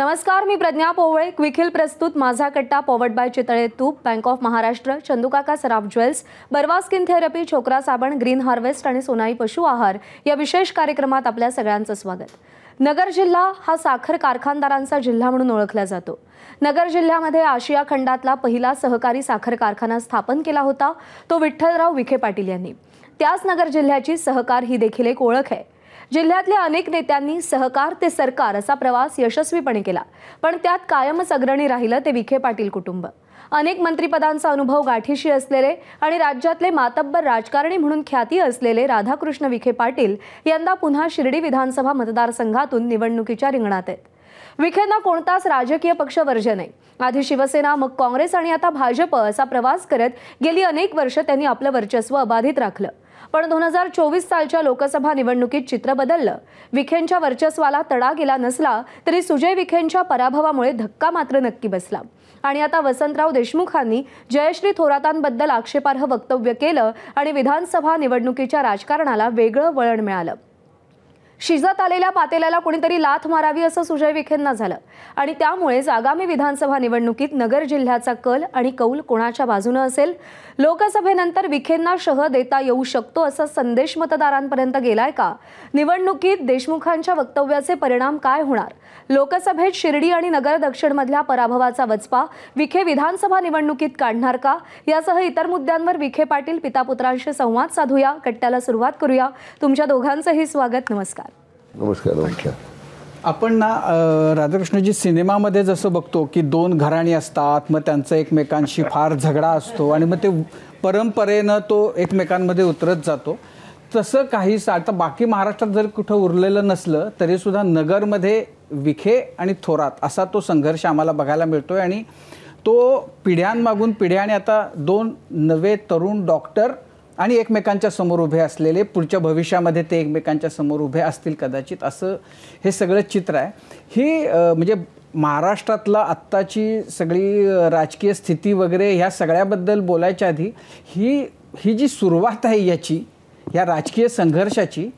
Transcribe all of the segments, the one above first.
नमस्कार, मी प्रज्ञा पोवळे. Quick hill प्रस्तुत माझा कट्टा पॉवर्ड बाय चितळे तूप, bank of Maharashtra, चंदूकाका Saraf jewels, Barva skin therapy, छोकरा साबण, ग्रीन हार्वेस्ट आणि सोनाई पशु आहार या विशेष कार्यक्रमात आपल्या सगळ्यांचं स्वागत. नगर जिल्हा हा साखर कारखानदारांचा जिल्हा म्हणून ओळखला जातो. नगर जिल्ह्यामध्ये आशिया खंडातला पहिला सहकारी साखर कारखाना स्थापन केला होता तो विठ्ठलराव विखे पाटील यांनी. त्याच नगर जिल्ह्याची सहकार ही देखील एक ओळख आहे. जिल्ह्यातल्या अनेक नेत्यांनी सहकार ते सरकार असा प्रवास यशस्वीपणे केला, पण त्यात कायमच अग्रणी राहिलं ते विखे पाटील कुटुंब. अनेक मंत्रिपदांचा अनुभव गाठीशी असलेले आणि राज्यातले मातब्बर राजकारणी म्हणून ख्याती असलेले राधाकृष्ण विखे पाटील यंदा पुन्हा शिर्डी विधानसभा मतदारसंघातून निवडणुकीच्या रिंगणात आहेत. विखेंना कोणताच राजकीय पक्ष वर्ज्य नाही. आधी शिवसेना, मग काँग्रेस आणि आता भाजप असा प्रवास करत गेली अनेक वर्ष त्यांनी आपलं वर्चस्व अबाधित राखलं. पण 2024 सालच्या लोकसभा निवडणुकीत चित्र बदललं. विखेंच्या वर्चस्वाला तडा गेला नसला तरी सुजय विखेंच्या पराभवामुळे धक्का मात्र नक्की बसला. आणि आता वसंतराव देशमुखांनी जयश्री थोरातांबद्दल आक्षेपार्ह वक्तव्य केलं आणि विधानसभा निवडणुकीच्या राजकारणाला वेगळं वळण मिळालं. शिजत आलेल्या पातेल्याला कोणीतरी लाथ मारावी असं सुजय विखेंना झालं आणि त्यामुळेच आगामी विधानसभा निवडणुकीत नगर जिल्ह्याचा कल आणि कौल कोणाच्या बाजूने असेल? लोकसभेनंतर विखेंना शह देता येऊ शकतो असा संदेश मतदारांपर्यंत गेलाय का? निवडणुकीत देशमुखांच्या वक्तव्याचे परिणाम काय होणार? लोकसभेत शिर्डी आणि नगर दक्षिणमधल्या पराभवाचा वचपा विखे विधानसभा निवडणुकीत काढणार का? यासह इतर मुद्द्यांवर विखे पाटील पितापुत्रांशी संवाद साधूया. कट्ट्याला सुरुवात करूया. तुमच्या दोघांचंही स्वागत. नमस्कार. नमस्कार. आपण ना राधाकृष्णजी सिनेमामध्ये जसं बघतो की दोन घराणी असतात, मग त्यांचा एकमेकांशी फार झगडा असतो आणि मग ते परंपरेनं तो एकमेकांमध्ये उतरत जातो. तसं काहीच आता बाकी महाराष्ट्रात जर कुठं उरलेलं नसलं तरी सुद्धा नगरमध्ये विखे आणि थोरात असा तो संघर्ष आम्हाला बघायला मिळतोय आणि तो पिढ्यांमागून पिढ्याने आता दोन नवे तरुण डॉक्टर आणि एकमेकांच्या समोर उभे असलेले, पुढच्या भविष्यामध्ये ते एकमेकांच्या समोर उभे असतील कदाचित, असं हे सगळं चित्र आहे. ही म्हणजे महाराष्ट्रातला आत्ताची सगळी राजकीय स्थिती वगैरे ह्या सगळ्याबद्दल बोलायच्या आधी ही जी सुरुवात आहे याची, या राजकीय संघर्षाची,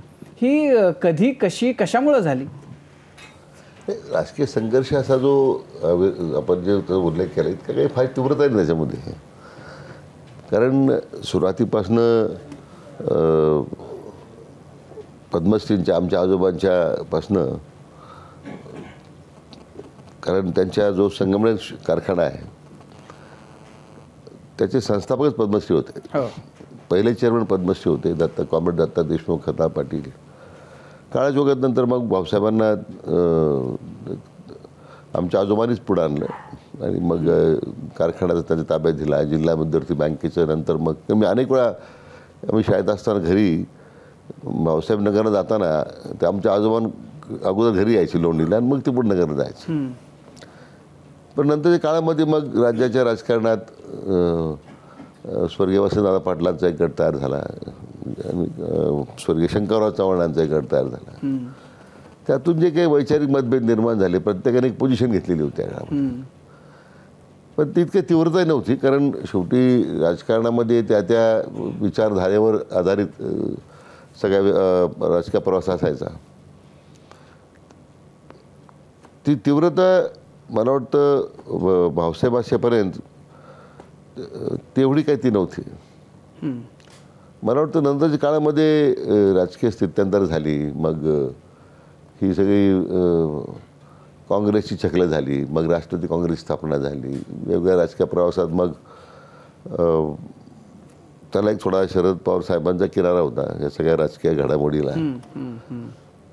ही कधी, कशी, कशामुळे झाली? राजकीय संघर्ष असा जो आपण जे उल्लेख केला इतका काही फार तीव्रता आहे त्याच्यामध्ये. कारण सुरुवातीपासनं पद्मश्रींच्या आमच्या आजोबांच्यापासनं, कारण त्यांच्या जो संगमनेर कारखाना आहे त्याचे संस्थापकच पद्मश्री होते. पहिले चेअरमन पद्मश्री होते कॉम्रेड दत्ता देशमुख, खता पाटील. काळाजोगात नंतर मग भाऊसाहेबांना आमच्या आजोबांनीच पुढं आणलं आणि मग कारखान्याचा त्यांच्या ताब्यात दिला. जिल्हा मध्यवर्ती बँकेचं नंतर मग मी अनेक वेळा आम्ही शाळेत असताना घरी भाऊसाहेब नगरला जाताना ते आमच्या आजोबां अगोदर घरी यायची लोणीला आणि मग ते पुढे नगरला जायचं. पण नंतरच्या काळामध्ये मग राज्याच्या राजकारणात स्वर्गीय वसंतदादा पाटलांचा एक गट तयार झाला आणि स्वर्गीय शंकरराव चव्हाणांचा एक गट तयार झाला. त्यातून जे काही वैचारिक मतभेद निर्माण झाले, प्रत्येकाने एक पोझिशन घेतलेली होती त्यावेळेला. पण ती इतकी तीव्रता नव्हती, कारण शेवटी राजकारणामध्ये त्या विचारधारेवर आधारित सगळ्या राजकीय प्रवास असायचा. ती तीव्रता मला वाटतं भाऊसाहेब असेपर्यंत तेवढी काही ती नव्हती. मला वाटतं नंतरच्या काळामध्ये राजकीय स्थित्यंतर झाली, मग ही सगळी काँग्रेसची छकलं झाली, मग राष्ट्रवादी काँग्रेस स्थापना झाली. वेगवेगळ्या राजकीय प्रवासात मग त्याला एक थोडा शरद पवार साहेबांचा किनारा होता या सगळ्या राजकीय घडामोडीला.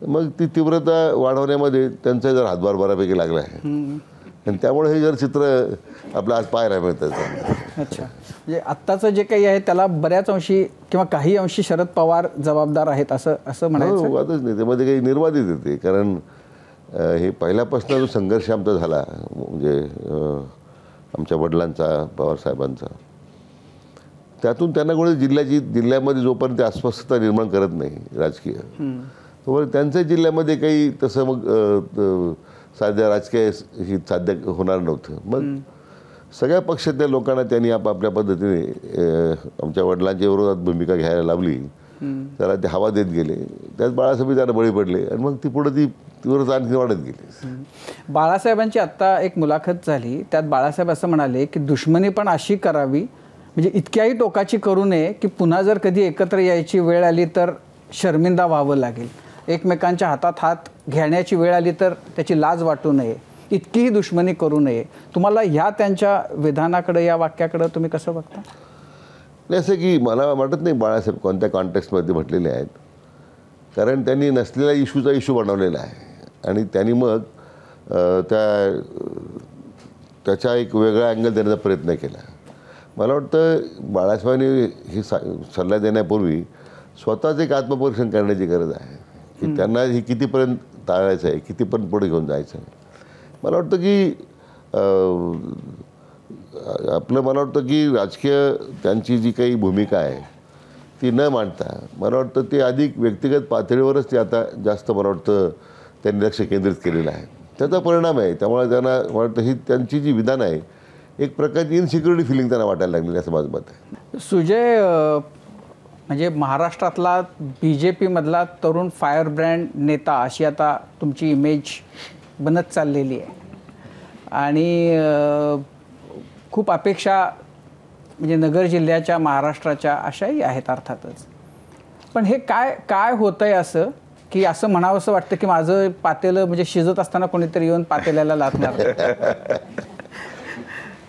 मग ती तीव्रता वाढवण्यामध्ये त्यांचा जर हातभार बऱ्यापैकी लागला आहे आणि त्यामुळे हे जर चित्र आपलं आज पाहायला मिळतं. अच्छा, म्हणजे आत्ताचं जे काही आहे त्याला बऱ्याच अंशी किंवा काही अंशी शरद पवार जबाबदार आहेत असं म्हणायचं? वादच नाही, त्यामध्ये काही निर्वादित येते. कारण हे पहिल्यापासून जो संघर्ष आमचा झाला, म्हणजे आमच्या वडिलांचा, पवारसाहेबांचा, त्यातून त्यांना कोणी जिल्ह्यामध्ये जोपर्यंत अस्वस्थता निर्माण करत नाही राजकीय, तोपर्यंत त्यांच्या जिल्ह्यामध्ये काही तसं मग साध्या राजकीय ही साध्य होणार नव्हतं. मग सगळ्या पक्षातल्या लोकांना त्यांनी आपापल्या पद्धतीने आमच्या वडिलांच्या विरोधात भूमिका घ्यायला लावली. त्याला ते हवा देत गेले. त्यात बाळासाहेब त्यांना बळी पडले आणि मग ती पुढे ती तीव्रता आणखी वाढत गेली. बाळासाहेबांची आत्ता एक मुलाखत झाली, त्यात बाळासाहेब असं म्हणाले की दुश्मनी पण अशी करावी म्हणजे इतक्याही टोकाची करू नये की पुन्हा जर कधी एकत्र यायची वेळ आली तर शर्मिंदा व्हावं लागेल, एकमेकांच्या हातात हात घेण्याची वेळ आली तर त्याची लाज वाटू नये, इतकीही दुश्मनी करू नये. तुम्हाला ह्या त्यांच्या विधानाकडे, या वाक्याकडे तुम्ही कसं बघता? नाही, असं की मला वाटत नाही बाळासाहेब कोणत्या कॉन्टेक्स्टमध्ये म्हटलेले आहेत, कारण त्यांनी नसलेल्या इश्यूचा इश्यू बनवलेला आहे आणि त्यांनी मग त्याचा एक वेगळा अँगल देण्याचा प्रयत्न केला. मला वाटतं बाळासाहेबांनी ही सल्ला देण्यापूर्वी स्वतःच एक आत्मपरीक्षण करण्याची गरज आहे की त्यांना ही कितीपर्यंत टाळायचं आहे, कितीपर्यंत पुढे घेऊन जायचं आहे. मला वाटतं की मला वाटतं की राजकीय त्यांची जी काही भूमिका आहे ती न मांडता मला वाटतं ते अधिक व्यक्तिगत पातळीवरच ते आता जास्त मला वाटतं त्यांनी लक्ष केंद्रित केलेलं आहे. त्याचा परिणाम आहे. त्यामुळे त्यांना मला वाटतं ही त्यांची जी विधान आहे एक प्रकारची इनसिक्युरिटी फिलिंग त्यांना वाटायला लागलेली असं माझं मत आहे. सुजय, म्हणजे महाराष्ट्रातला BJP मधला तरुण फायर ब्रँड नेता अशी आता तुमची इमेज बनत चाललेली आहे आणि खूप अपेक्षा म्हणजे नगर जिल्ह्याच्या, महाराष्ट्राच्या अशाही आहेत अर्थातच. पण हे काय होतं आहे असं की असं म्हणावं असं वाटतं की माझं पातेलं म्हणजे शिजत असताना कोणीतरी येऊन पातेल्याला लाथणार?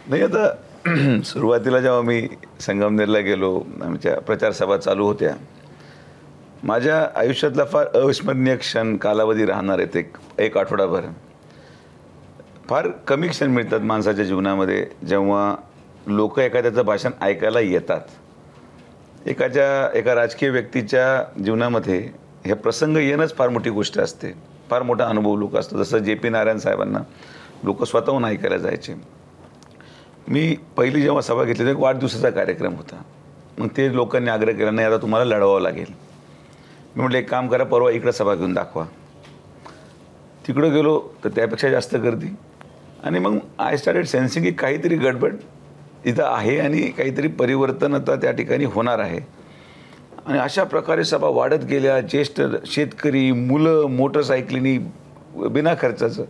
नाही, आता सुरुवातीला जेव्हा मी संगमनेरला गेलो, आमच्या प्रचार सभा चालू होत्या, माझ्या आयुष्यातला फार अविस्मरणीय क्षण कालावधी राहणार आहेत. एक आठवडाभर फार कमी क्षण मिळतात माणसाच्या जीवनामध्ये जेव्हा लोक एखाद्याचं भाषण ऐकायला येतात. एका राजकीय व्यक्तीच्या जीवनामध्ये हे प्रसंग येणंच फार मोठी गोष्ट असते, फार मोठा अनुभव लोक असतो. जसं JP नारायण साहेबांना लोक स्वतःहून ऐकायला जायचे. मी पहिली जेव्हा सभा घेतली तर एक वाढदिवसाचा कार्यक्रम होता. मग ते लोकांनी आग्रह केला, नाही आता तुम्हाला लढवावं लागेल. मी म्हटलं एक काम करा, परवा इकडं सभा घेऊन दाखवा. तिकडं गेलो तर त्यापेक्षा जास्त गर्दी आणि मग आय स्टार्टेड सेन्सिंग की काहीतरी गडबड इथं आहे आणि काहीतरी परिवर्तन आता त्या ठिकाणी होणार आहे. आणि अशा प्रकारे सभा वाढत गेल्या. ज्येष्ठ शेतकरी, मुलं मोटरसायकलीनी बिना खर्चाचं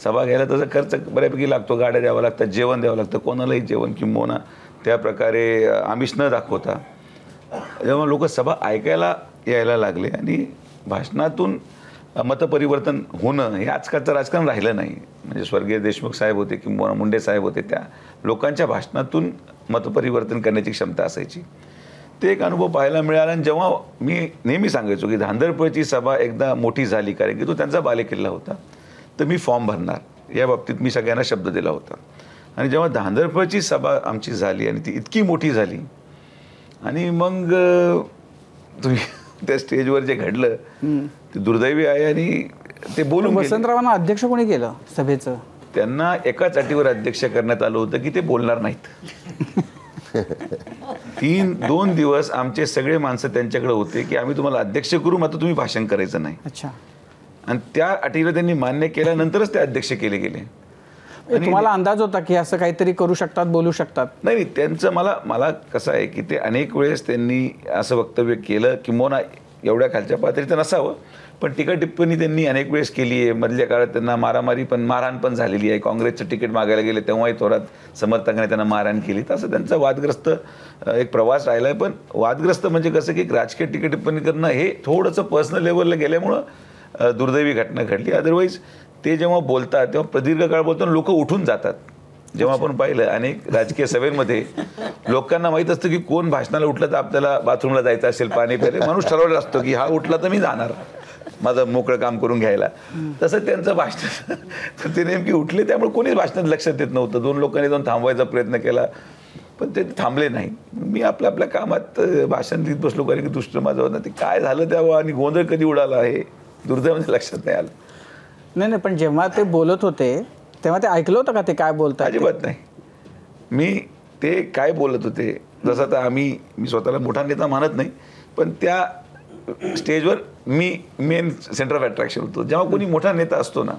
सभा घ्यायला तसा खर्च बऱ्यापैकी लागतो, गाड्या द्यावं लागतात, जेवण द्यावं लागतं, कोणालाही जेवण किंबहुना त्या प्रकारे आमिष न दाखवता जेव्हा लोक सभा ऐकायला यायला लागले आणि भाषणातून मतपरिवर्तन होणं हे आजकालचं राजकारण राहिलं नाही. म्हणजे स्वर्गीय देशमुख साहेब होते किंवा मुंडे साहेब होते, त्या लोकांच्या भाषणातून मतपरिवर्तन करण्याची क्षमता असायची. ते एक अनुभव पाहायला मिळाला. आणि जेव्हा मी नेहमी सांगायचो की धांदरपळची सभा एकदा मोठी झाली, कारण की तो त्यांचा बालेकिल्ला होता, तर मी फॉर्म भरणार या बाबतीत मी सगळ्यांना शब्द दिला होता. आणि जेव्हा धांदरपळची सभा आमची झाली आणि ती इतकी मोठी झाली आणि मग तुम्ही त्या स्टेजवर जे घडलं ते दुर्दैवी आहे. आणि ते बोलून वसंतरावांना अध्यक्ष कोणी केलं सभेचं? त्यांना एकाच अटीवर अध्यक्ष करण्यात आलं होतं की ते बोलणार नाहीत. 2 दिवस आमचे सगळे माणसं त्यांच्याकडे होते की आम्ही तुम्हाला अध्यक्ष करू, मात्र तुम्ही भाषण करायचं नाही. अच्छा. आणि त्या अटीला त्यांनी मान्य केल्यानंतरच ते अध्यक्ष केले गेले. तुम्हाला अंदाज होता की असं काहीतरी करू शकतात, बोलू शकतात? नाही, त्यांचं मला कसं आहे की ते अनेक वेळेस त्यांनी असं वक्तव्य केलं किंवा एवढ्या खालच्या पातळीचं नसावं, पण टीका टिप्पणी त्यांनी अनेक वेळेस केली आहे. मधल्या काळात त्यांना मारहाण पण झालेली आहे. काँग्रेसचं तिकीट मागायला गेले तेव्हाही थोरात समर्थकांनी त्यांना मारहाण केली. तसं त्यांचा वादग्रस्त एक प्रवास राहिला आहे. पण वादग्रस्त म्हणजे कसं की राजकीय टीका टिप्पणी करणं हे थोडंसं पर्सनल लेवलला गेल्यामुळं दुर्दैवी घटना घडली. अदरवाईज ते जेव्हा बोलतात तेव्हा प्रदीर्घ काळ बोलताना लोक उठून जातात. जेव्हा आपण पाहिलं अनेक राजकीय सभेमध्ये लोकांना माहीत असतं की कोण भाषणाला उठलं तर आपल्याला बाथरूमला जायचं असेल, पाणी प्यायला, माणूस ठरवलं असतो की हा उठला तर मी जाणार माझं मोकळं काम करून घ्यायला. तसं त्यांचं भाषण तर ते नेमकी उठले, त्यामुळे कोणीच भाषणात लक्षात देत नव्हतं. 2 लोकांनी जाऊन थांबवायचा प्रयत्न केला पण ते थांबले नाही. मी आपल्या कामात भाषण देत बसलो, कारण की दुसरं माझं होतं ते काय झालं त्यावर आणि गोंधळ कधी उडाला हे दुर्दैवाने लक्षात नाही आलं. नाही, पण जेव्हा ते बोलत होते तेव्हा ते ऐकलं होतं का ते काय बोलतात? अजिबात नाही. मी ते काय बोलत होते, जसं आता मी स्वतःला मोठा नेता मानत नाही, पण त्या स्टेजवर मी मेन सेंटर ऑफ अट्रॅक्शन होतो. जेव्हा कोणी मोठा नेता असतो ना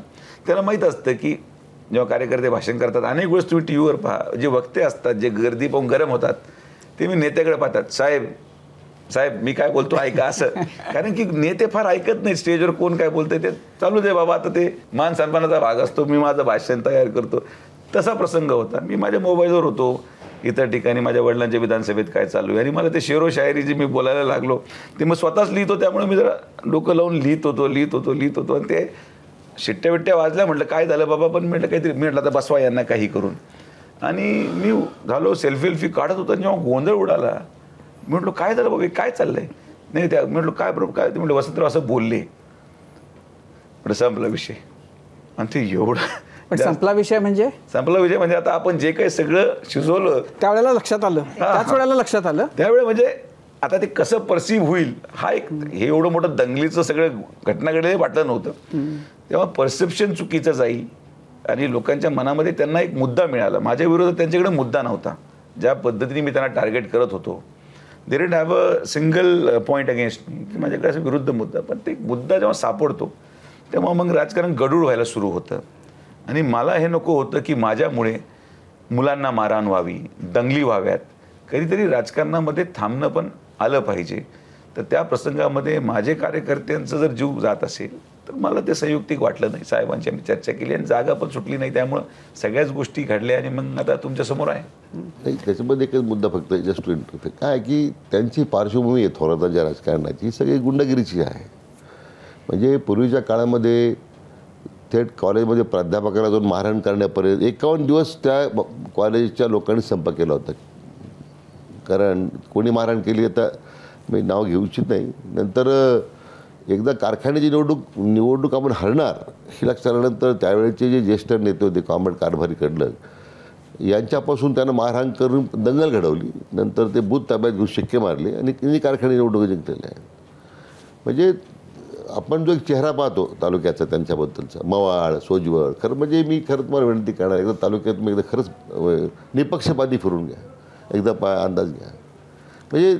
त्याला माहीत असतं की जेव्हा कार्यकर्ते भाषण करतात, अनेक वेळेस तुम्ही TV वर पहा, जे वक्ते असतात जे गर्दी पाहून गरम होतात ते मी नेत्याकडे पाहतात, साहेब साहेब मी काय बोलतो ऐका असं. कारण की नेते फार ऐकत नाही, स्टेजवर कोण काय बोलतंय ते चालू दे बाबा, आता ते मान सन्मानाचा भाग असतो, मी माझं भाषण तयार करतो. तसा प्रसंग होता. मी माझ्या मोबाईलवर होतो, इतर ठिकाणी माझ्या वडिलांच्या विधानसभेत काय चालू आहे, आणि मला ते शेरो शायरी जी मी बोलायला लागलो ते मग स्वतःच लिहितो. त्यामुळे मी जरा डोकं लावून लिहित होतो आणि ते शिट्ट्या बिट्ट्या वाजल्या. म्हटलं काय झालं बाबा, पण म्हटलं काहीतरी, मी म्हटलं आता बसवा यांना काही करून. आणि मी झालो सेल्फी काढत होतो, जेव्हा गोंधळ उडाला मी म्हटलं काय झालं बाबा, काय चाललंय. नाही त्या म्हटलं काय बरोबर काय, ते म्हटलं वसंतराव असं बोलले. म्हटलं संपला विषय. आणि ते एवढं संपला विषय म्हणजे आता आपण जे काही सगळं शिजवलं त्यावेळेला लक्षात आलं, त्याच वेळेला लक्षात आलं. त्यावेळे म्हणजे आता ते कसं परसिव्ह होईल, हा एक हे एवढं मोठं दंगलीचं सगळं घटना घडलेलं वाटलं नव्हतं. तेव्हा परसेप्शन चुकीचं जाईल आणि लोकांच्या मनामध्ये त्यांना एक मुद्दा मिळाला. माझ्या विरोधात त्यांच्याकडे मुद्दा नव्हता. ज्या पद्धतीने मी त्यांना टार्गेट करत होतो, they didn't have a single point against me, की माझ्याकडे असं विरुद्ध मुद्दा. पण ते मुद्दा जेव्हा सापडतो तेव्हा मग राजकारण गडूळ व्हायला सुरू होतं. आणि मला हे नको होतं की माझ्यामुळे मुलांना मारहाण व्हावी, दंगली व्हाव्यात. कधीतरी राजकारणामध्ये थांबणं पण आलं पाहिजे. तर त्या प्रसंगामध्ये माझे कार्यकर्त्यांचं जर जीव जात असेल तर मला ते संयुक्तिक वाटलं नाही. साहेबांची आम्ही चर्चा केली आणि जागा पण सुटली नाही. त्यामुळं सगळ्याच गोष्टी घडल्या आणि मग आता तुमच्यासमोर आहे. नाही, त्याच्यामध्ये एकच मुद्दा फक्त जस्ट टू इंटरफेअर काय की त्यांची पार्श्वभूमी आहे थोरातांच्या राजकारणाची, ही सगळी गुंडगिरीची आहे. म्हणजे पूर्वीच्या काळामध्ये थेट कॉलेजमध्ये प्राध्यापकाला जाऊन मारहाण करण्यापर्यंत 51 दिवस त्या कॉलेजच्या लोकांनी संप केला होता. कारण कोणी मारहाण केली आता मी नाव घेऊ इच्छित नाही. नंतर एकदा कारखान्याची निवडणूक आपण हरणार हे लक्षात आल्यानंतर त्यावेळेचे जे ज्येष्ठ नेते होते कॉम्रेड कारभारी कडलं, यांच्यापासून त्यानं मारहाण करून दंगल घडवली. नंतर ते बूथ ताब्यात घेऊन शिक्के मारले आणि त्यांनी कारखाने निवडणूक जिंकलेले आहे. म्हणजे आपण जो एक चेहरा पाहतो तालुक्याचा त्यांच्याबद्दलचा, मवाळ सोजवळ, खरं म्हणजे मी खरं तुम्हाला विनंती करणार, एकदा तालुक्यात मी एकदा खरंच निपक्षपाती फिरून घ्या, एकदा अंदाज घ्या. म्हणजे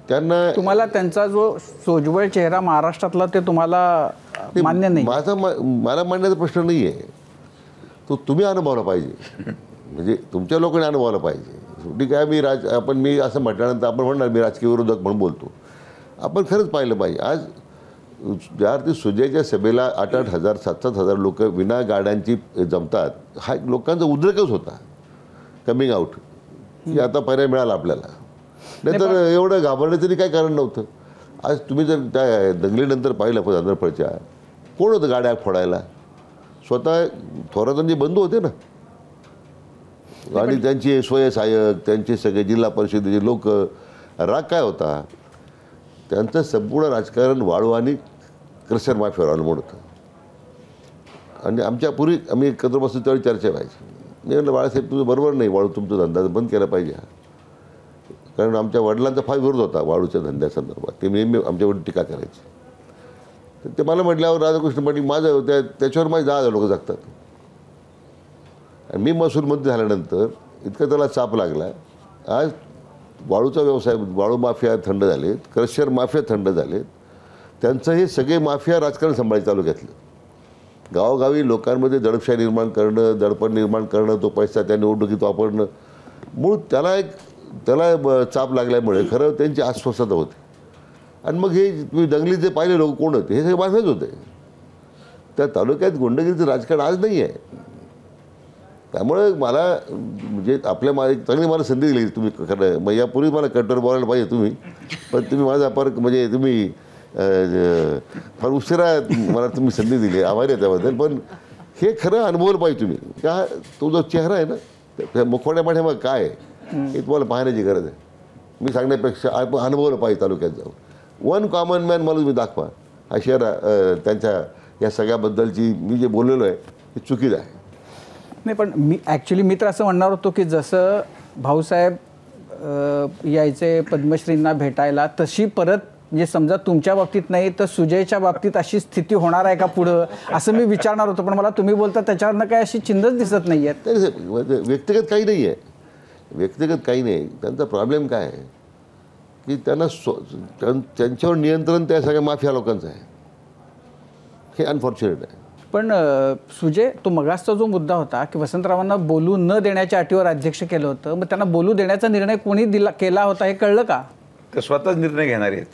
त्यांना तुम्हाला त्यांचा जो सोजवळ चेहरा महाराष्ट्रातला ते तुम्हाला मान्य नाही. मला मांडण्याचा प्रश्न नाही आहे, तो तुम्ही अनुभवला पाहिजे. म्हणजे तुमच्या लोकांनी अनुभवला पाहिजे. शेवटी काय मी असं म्हटल्यानंतर आपण म्हणणार मी राजकीय विरोधक म्हणून बोलतो. आपण खरंच पाहिलं पाहिजे. आज ज्यावरती सुजयच्या सभेला 8-8 हजार 7-7 हजार लोक विना गाड्यांची जमतात, हा लोकांचा उद्रेकच होता कमिंग आउट की आता पर्याय मिळाला आपल्याला. नाहीतर एवढं घाबरण्याचं तरी काही कारण नव्हतं. आज तुम्ही जर त्या दंगलीनंतर पाहिलं चंद्रपूरच्या, कोण होतं गाड्या फोडायला? स्वतः थोरातांचे बंधू होते ना, आणि त्यांचे स्वयंसहाय्यक, त्यांचे सगळे जिल्हा परिषदेचे लोक. राग काय होता? त्यांचं संपूर्ण राजकारण वाळू आणि क्रशर माफियावर अवलंबून होतं. आणि आमच्या पूर्वी आम्ही एकत्र बसतो त्यावेळी चर्चा व्हायची. मी म्हटलं बाळासाहेब तुझं बरोबर नाही, वाळू तुमचा धंदा बंद केला पाहिजे. कारण आमच्या वडिलांचा फार विरोध होता वाळूच्या धंद्यासंदर्भात. ते नेहमी आमच्यावर टीका करायचे. तर ते मला म्हटल्यावर राधाकृष्ण पाटील माझं त्याच्यावर माझे 10,000 लोक जगतात. आणि मी महसूल मंत्री झाल्यानंतर इतका त्याला चाप लागला. आज वाळूचा व्यवसाय, वाळू माफिया थंड झालेत, क्रशर माफिया थंड झालेत. त्यांचं हे सगळे माफिया राजकारण सांभाळायचं चालू घेतलं. गावोगावी लोकांमध्ये दडपशाही निर्माण करणं, दडपण निर्माण करणं, तो पैसा त्या निवडणुकीत वापरणं, मूळ त्याला चाप लागल्यामुळे खरं त्यांची अस्वस्थता होती. आणि मग हे तुम्ही दंगलीत जे पाहिले लोक कोण होते, हे सगळे माफियाच होते. त्या तालुक्यात गुंडगिरीचं राजकारण आज नाही आहे. त्यामुळे मला म्हणजे चांगली मला संधी दिली तुम्ही. खरं मग यापूर्वी मला कट्टर बोलायला पाहिजे तुम्ही, पण तुम्ही माझा म्हणजे तुम्ही फार उशिरा मला तुम्ही संधी दिली, आभारी आहे त्याबद्दल. पण हे खरं अनुभवलं पाहिजे तुम्ही. का तो जो चेहरा आहे ना, त्या मुखवड्यामध्ये मग काय हे तुम्हाला पाहण्याची गरज आहे. मी सांगण्यापेक्षा आपण अनुभवलं पाहिजे तालुक्यात जाऊन. वन कॉमन मॅन मला तुम्ही दाखवा. हा शहर त्यांच्या या सगळ्याबद्दलची मी जे बोललेलो आहे हे चुकीचं आहे. नाही, पण मी तर असं म्हणणार होतो की जसं भाऊसाहेब यायचे पद्मश्रींना भेटायला, तशी परत म्हणजे समजा तुमच्या बाबतीत नाही तर सुजयच्या बाबतीत अशी स्थिती होणार आहे का पुढं, असं मी विचारणार होतो. पण मला तुम्ही बोलता त्याच्यावरनं काही अशी चिन्हच दिसत नाही आहेत. व्यक्तिगत काही नाही आहे, व्यक्तिगत काही नाही. त्यांचा प्रॉब्लेम काय आहे की त्यांना त्यांच्यावर नियंत्रण त्या सगळ्या माफिया लोकांचं आहे. हे अनफॉर्च्युनेट आहे. पण सुजय, तो मगासचा जो मुद्दा होता की वसंतरावांना बोलू न देण्याच्या अटीवर अध्यक्ष केलं होतं, मग त्यांना बोलू देण्याचा निर्णय कोणी केला होता हे कळलं का? ते स्वतःच निर्णय घेणार आहेत.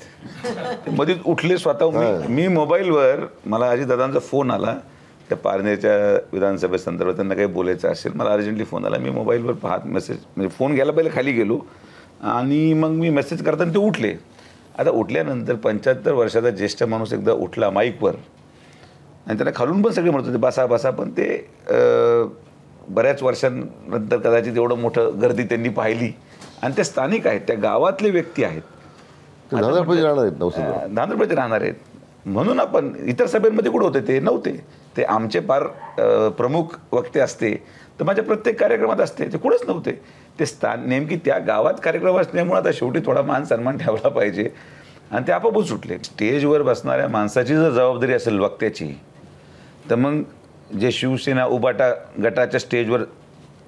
ते मध्येच उठले स्वतः. मी मोबाईलवर मला अजितदादांचा फोन आला त्या पारनेरच्या विधानसभेसंदर्भात, त्यांना काही बोलायचं असेल, मला अर्जंटली फोन आला. मी मोबाईलवर पाहत मेसेज, म्हणजे फोन घ्यायला पहिले खाली गेलो आणि मग मी मेसेज करताना ते उठले. आता उठल्यानंतर 75 वर्षाचा ज्येष्ठ माणूस एकदा उठला माईकवर आणि त्यांना खालून पण सगळे म्हणत होते बसा बसा, पण ते बऱ्याच वर्षांनंतर कदाचित एवढं मोठं गर्दी त्यांनी पाहिली आणि ते स्थानिक आहेत, त्या गावातले व्यक्ती आहेत, धांदरपती राहणार आहेत. म्हणून आपण इतर सभेमध्ये कुठं होते ते नव्हते, ते आमचे फार प्रमुख वक्ते असते तर माझ्या प्रत्येक कार्यक्रमात असते, ते कुठंच नव्हते. ते नेमकी त्या गावात कार्यक्रम असल्यामुळे आता शेवटी थोडा मान सन्मान ठेवला पाहिजे आणि ते आपोआपच सुटले. स्टेजवर बसणाऱ्या माणसाची जर जबाबदारी असेल वक्त्याची, तर मग जे शिवसेना उबाटा गटाच्या स्टेजवर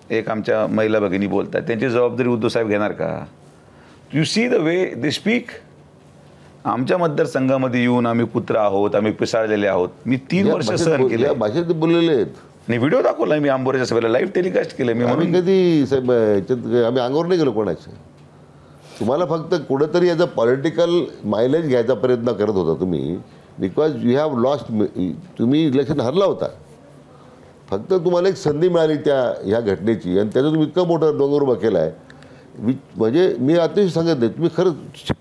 एक आमच्या महिला भगिनी बोलतात, त्यांची जबाबदारी उद्धव साहेब घेणार का? You see the way they speak. आमच्या मतदारसंघामध्ये येऊन आम्ही कुत्र आहोत, आम्ही पिसाळलेले आहोत, मी 3 वर्ष सहन केले. भाषेत बोललेले आहेत आणि व्हिडिओ दाखवला मी आंबोऱ्याच्या सभेला, लाईव्ह टेलिकास्ट केलं मी. म्हणून कधी साहेब आम्ही अंगावर नाही गेलो कोणाचं. तुम्हाला फक्त कुठंतरी याचा पॉलिटिकल मायलेज घ्यायचा प्रयत्न करत होता तुम्ही, बिकॉज यू हॅव लॉस्ट. तुम्ही इलेक्शन हरला होता, फक्त तुम्हाला एक संधी मिळाली ह्या घटनेची आणि त्याचा तुम्ही इतका मोठा डोंगर उभा केला आहे. म्हणजे मी अतिशय सांगत नाही, तुम्ही खरं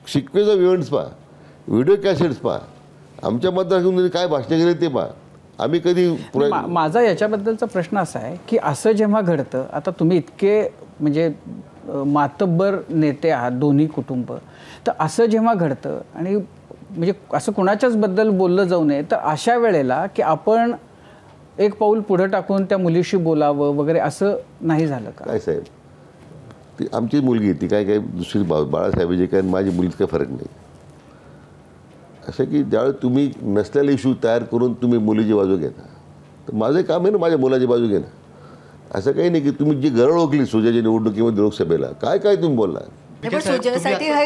शिकवेचा इव्हेंट्स पहा, व्हिडिओ कॅसेट्स पहा, आमच्या मतदारसंघात काय भाषणे केले ते पहा. आम्ही कधी माझा याच्याबद्दलचा प्रश्न असा आहे की असं जेव्हा घडतं, आता तुम्ही इतके म्हणजे मातब्बर नेते आहात दोन्ही कुटुंब, तर असं जेव्हा घडतं आणि म्हणजे असं कुणाच्याच बद्दल बोललं जाऊ नये, तर अशा वेळेला की आपण एक पाऊल पुढं टाकून त्या मुलीशी बोलावं वगैरे असं नाही झालं का? काय साहेब, ती आमची मुलगी, ती काय दुसरी बाळासाहेबांची काय माझी मुलीत काय फरक नाही. असं की ज्यावेळेस तुम्ही नसलेले इश्यू तयार करून तुम्ही मुलीची बाजू घेता, तर माझं काम आहे ना माझ्या मुलाची बाजू घेणं. असं काही नाही की तुम्ही जी गरळ ओळखली सुजयच्या निवडणुकीमध्ये लोकसभेला, काय तुम्ही बोलला. पण सुजयसाठी हा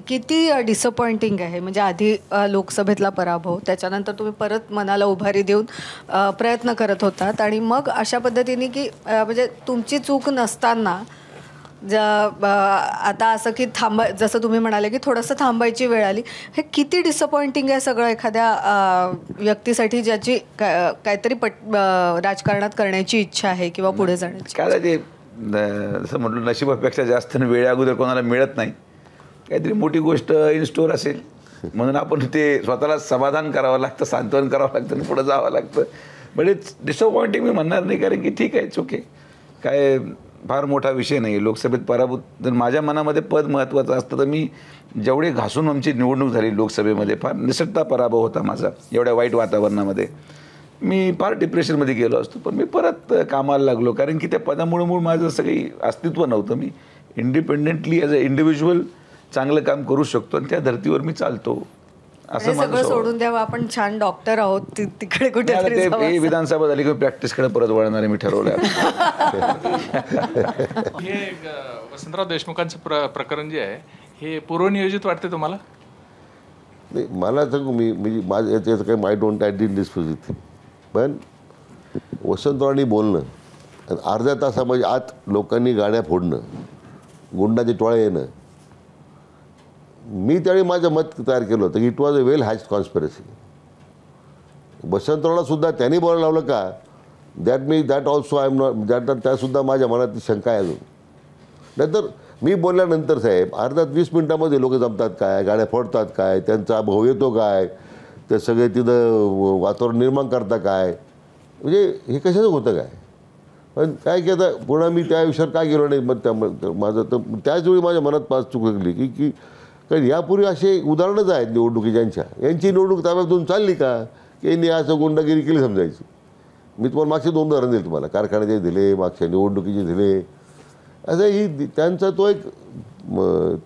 किती डिसअपॉइंटिंग आहे. म्हणजे आधी लोकसभेतला पराभव, त्याच्यानंतर तुम्ही परत मनाला उभारी देऊन प्रयत्न करत होतात आणि मग अशा पद्धतीने की म्हणजे तुमची चूक नसताना आता असं की जसं तुम्ही म्हणाले की थोडंसं थांबायची वेळ आली. हे किती डिसअपॉइंटिंग आहे सगळं एखाद्या व्यक्तीसाठी ज्याची काहीतरी राजकारणात करण्याची इच्छा आहे किंवा पुढे जाण्याची. काय ते जसं म्हटलं, नशिबापेक्षा जास्त वेळ अगोदर कोणाला मिळत नाही. काहीतरी मोठी गोष्ट इन स्टोअर असेल म्हणून आपण ते स्वतःला समाधान करावं लागतं, सांत्वन करावं लागतं आणि पुढं जावं लागतं. बट इट्स डिसअपॉइंटिंग मी म्हणणार नाही, कारण की ठीक आहे, चुके काय फार मोठा विषय नाही. लोकसभेत पराभूत जर माझ्या मनामध्ये पद महत्त्वाचं असतं तर मी जेवढे घासून आमची निवडणूक झाली लोकसभेमध्ये, फार निसटता पराभव होता माझा एवढ्या वाईट वातावरणामध्ये, मी फार डिप्रेशनमध्ये गेलो असतो. पण मी परत कामाला लागलो, कारण की त्या पदामुळे माझं असं काही अस्तित्व नव्हतं. मी इंडिपेंडेंटली ॲज अ इंडिव्हिज्युअल चांगलं काम करू शकतो आणि त्या धर्तीवर मी चालतो. असं सगळं सोडून द्यावं, आपण छान डॉक्टर आहोत, तिकडे कुठे विधानसभा झाली की प्रॅक्टिसकडे परत वळणार आहे मी ठरवलं. हे वसंतराव देशमुखांचं प्रकरण जे आहे हे पूर्वनियोजित वाटते तुम्हाला? नाही, मला सांगू मी म्हणजे माझं याचं काही my don't I did this thing, पण वसंतरावांनी बोलणं, अर्ध्या तासामध्ये आत लोकांनी गाड्या फोडणं, गुंडाचे टोळे येणं, मी त्यावेळी माझं मत तयार केलं होतं की it was a well hatched conspiracy. वसंतरावला सुद्धा त्यांनी बोलायला लावलं का, that also I am not, त्यासुद्धा माझ्या मनात शंका आहे अजून. नाहीतर मी बोलल्यानंतर साहेब अर्धा 20 मिनटामध्ये लोक जमतात काय, गाड्या फोडतात काय, त्यांचा भाऊ येतो काय, ते सगळे तिथं वातावरण निर्माण करता काय, म्हणजे हे कशाचं होतं काय. पण काय की आता पुन्हा मी त्या विषयावर काय गेलो नाही. मग माझं तर त्याचवेळी माझ्या मनात पाच चूक लागली की कारण यापूर्वी असे उदाहरणच आहेत निवडणुकीच्या, यांची निवडणूक ताब्यातून चालली का की यांनी असं गुंडागिरी केली समजायची. मी तुम्हाला मागचे 2 उदाहरण दिले, तुम्हाला कारखान्याचे दिले, मागच्या निवडणुकीचे दिले. असं ही त्यांचा तो एक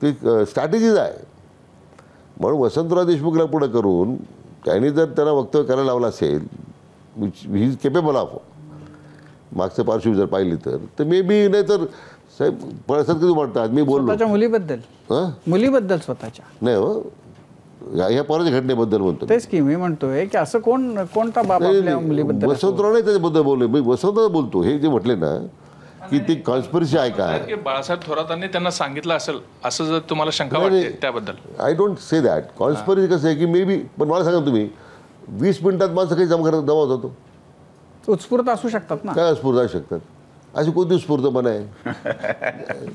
ती स्ट्रॅटेजीज आहे. म्हणून वसंतराव देशमुखला पुढं करून त्यांनी जर त्यांना वक्तव्य करायला लावलं असेल, ही इज केपेबल ऑफ, मागचं पार्श्वभूमी जर पाहिली तर मे बी, नाही तर साहेब पळसत कधी म्हणतात मी बोललो मुलीबद्दल स्वतःच्या नाही हो, या पोराच्या घटनेबद्दल म्हणतो. तेच की मी म्हणतोय की असं कोणता बाप आपल्या मुलीबद्दल. वसंतराव नाही त्याच्याबद्दल बोलले, मी वसंतराव बोलतो. हे जे म्हटले ना की ती कॉन्स्पिरसी आहे का? की बाळासाहेब थोरातांनी त्यांना सांगितलं असेल असं जर तुम्हाला शंका वाटते त्याबद्दल? I don't say that. Conspiracy कसं आहे की मे बी, पण मला सांगा तुम्ही 20 मिनिटात माणसं काही जमा होतो? उत्स्फूर्त असू शकतात ना. काय उत्स्फूर्त असू शकतात? अशी कोणती उत्स्फूर्तपणा आहे?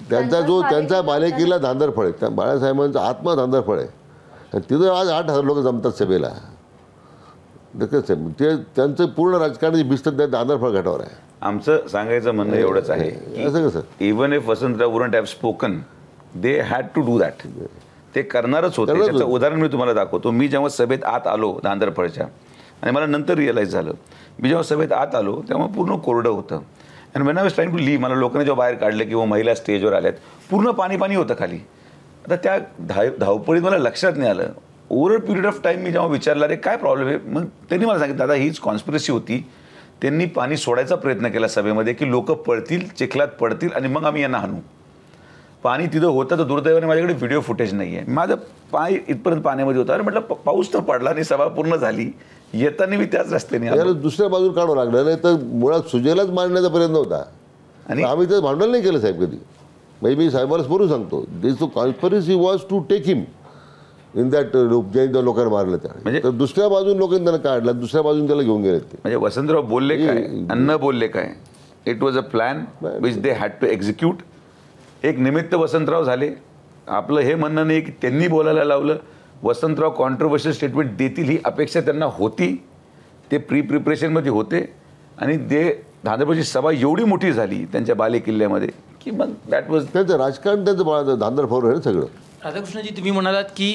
त्यांचा बालेकिल्ला धांदरफळ आहे, बाळासाहेबांचा आत्मा धांदरफळ आहे. आणि तिथं आज 8,000 लोक जमतात सभेला. ते त्यांचं पूर्ण राजकारणाची भिस्त त्या धांदरफळ घाटावर आहे. आमचं सांगायचं म्हणणं एवढंच आहे की असं कसं? Even if Vasantrao wouldn't have spoken, they had to do that. ते करणारच होते. त्याचं उदाहरण मी तुम्हाला दाखवतो. मी जेव्हा सभेत आत आलो धांदरफळच्या, आणि मला नंतर रिअलाईज झालं, मी जेव्हा सभेत आत आलो तेव्हा पूर्ण कोरडं होतं. आणि when I was trying to leave, मला लोकांनी जेव्हा बाहेर काढलं किंवा महिला स्टेजवर आल्यात, पूर्ण पाणी होतं खाली. आता त्या धावपळीत मला लक्षात नाही आलं. Over a period of time मी जेव्हा विचारलं अरे काय प्रॉब्लेम आहे, मग त्यांनी मला सांगितलं दादा हीच कॉन्स्पिरसी होती. त्यांनी पाणी सोडायचा प्रयत्न केला सभेमध्ये की लोक पडतील, चिखलात पडतील आणि मग आम्ही यांना हाणू. पाणी तिथं होतं तर दुर्दैवाने माझ्याकडे व्हिडिओ फुटेज नाही आहे. माझं पाय इथपर्यंत पाण्यामध्ये होतं. अरे म्हटलं पाऊस तर पडला आणि सभा पूर्ण झाली. येताना मी त्याच रस्त्याने आलो. दुसऱ्या बाजूला काढावं लागलं, नाही तर मुळात सुजेलाच मारण्याचा प्रयत्न होता. आणि आम्ही तर भांडण नाही केलं साहेब कधी. म्हणजे मी साहेबाला बोलून सांगतो, this conspiracy was to take him in that ज्या लोकांना मारलं त्या. म्हणजे तर दुसऱ्या बाजून लोकांनी त्यांना काढलं, दुसऱ्या बाजून त्याला घेऊन गेले. ते म्हणजे वसंतराव बोलले काय अन्न बोलले काय, it was a plan which they had to execute. एक निमित्त वसंतराव झाले. आपलं हे म्हणणं नाही की त्यांनी बोलायला लावलं. वसंतराव कॉन्ट्रोवर्शियल स्टेटमेंट देतील ही अपेक्षा त्यांना होती. ते प्रिपरेशनमध्ये होते आणि ते धांदरफळची सभा एवढी मोठी झाली त्यांच्या बालेकिल्ल्यामध्ये की मग दॅट वॉज त्यांचं राजकारण, त्यांचं धांदरफळ आहे सगळं. राधाकृष्णजी, तुम्ही म्हणालात की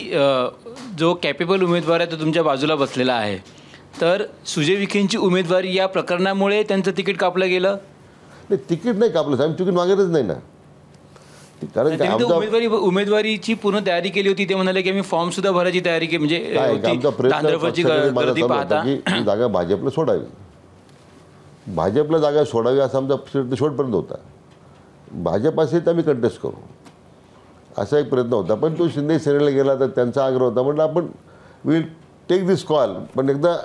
जो कॅपेबल उमेदवार आहे तो तुमच्या बाजूला बसलेला आहे, तर सुजय विखेंची उमेदवारी या प्रकरणामुळे त्यांचं तिकीट कापलं गेलं? नाही, तिकीट नाही कापलं साहेब, तिकीट मागतच नाही ना. कारण उमेदवारीची पूर्ण तयारी केली होती. ते म्हणाले की आम्ही फॉर्म सुद्धा भरायची तयारी केली, म्हणजे धांदरफळची गर्दी पाहता की जागा भाजपला सोडावी, भाजपला जागा सोडावी असा आमचा शेवटपर्यंत होता. भाजप असेल तर आम्ही कंटेस्ट करू असा एक प्रयत्न होता. पण तो शिंदे सेनेला गेला तर त्यांचा आग्रह होता, म्हटलं आपण विल टेक दिस कॉल, पण एकदा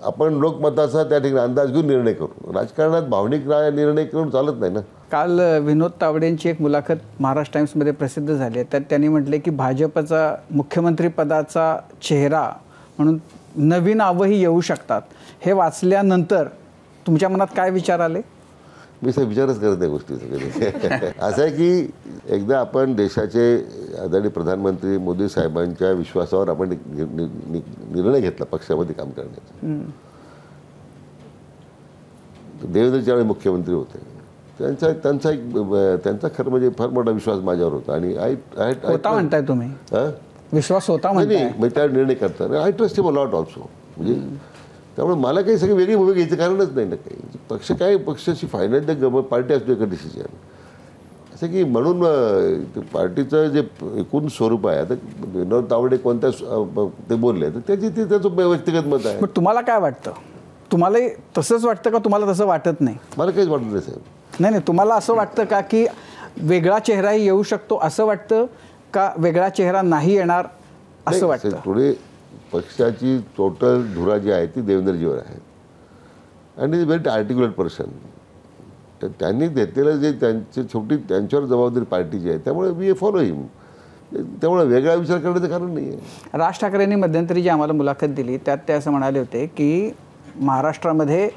आपण लोकमताचा त्या ठिकाणी अंदाज घेऊन निर्णय करू. राजकारणात भावनिक निर्णय करून चालत नाही ना. काल विनोद तावडेंची एक मुलाखत महाराष्ट्र टाइम्समध्ये प्रसिद्ध झाली आहे. त्यात त्यांनी म्हटले की भाजपचा मुख्यमंत्रीपदाचा चेहरा म्हणून नवीन नावंही येऊ शकतात. हे वाचल्यानंतर तुमच्या मनात काय विचार आले? मी असं विचारच करत नाही गोष्टीचा. असं आहे की एकदा आपण देशाचे आदरणीय प्रधानमंत्री मोदी साहेबांच्या विश्वासावर आपण निर्णय घेतला पक्षामध्ये काम करण्याचा. देवेंद्रजी ज्यावेळी मुख्यमंत्री होते त्यांचा खरं म्हणजे फार मोठा विश्वास माझ्यावर होता. आणि होता म्हणताय तुम्ही? विश्वास होता म्हणताय? नाही, त्या निर्णय करताना I trust him a lot also. म्हणजे त्यामुळे मला काही सगळी वेगळी भूमिका घ्यायचं कारणच नाही ना. काही पक्ष काय, पक्षाची फायनल पार्टी असतो एका डिसिजन. असं की म्हणून पार्टीचं जे एकूण स्वरूप आहे, आता विनोद तावडे कोणत्या ते बोलले तर त्याचं व्यक्तिगत मत आहे. पण तुम्हाला काय वाटतं? तुम्हालाही तसंच वाटतं का तुम्हाला तसं वाटत नाही? मला काहीच वाटत नाही साहेब. नाही, तुम्हाला असं वाटतं का की वेगळा चेहराही येऊ शकतो असं वाटतं का वेगळा चेहरा नाही येणार असं वाटतं? थोडे पक्षाची टोटल धुरा जी आहे ती देवेंद्रजीवर आहे. आणि व्हेरी आर्टिक्युलेट पर्सन. तर त्यांनी घेतलेलं जे शेवटी त्यांच्यावर जबाबदारी पार्टीची आहे, त्यामुळे वी फॉलो हिम. त्यामुळे वेगळा विचार करण्याचं कारण नाही आहे. राज ठाकरेंनी मध्यंतरी जी आम्हाला मुलाखत दिली त्यात ते असं म्हणाले होते की महाराष्ट्रामध्ये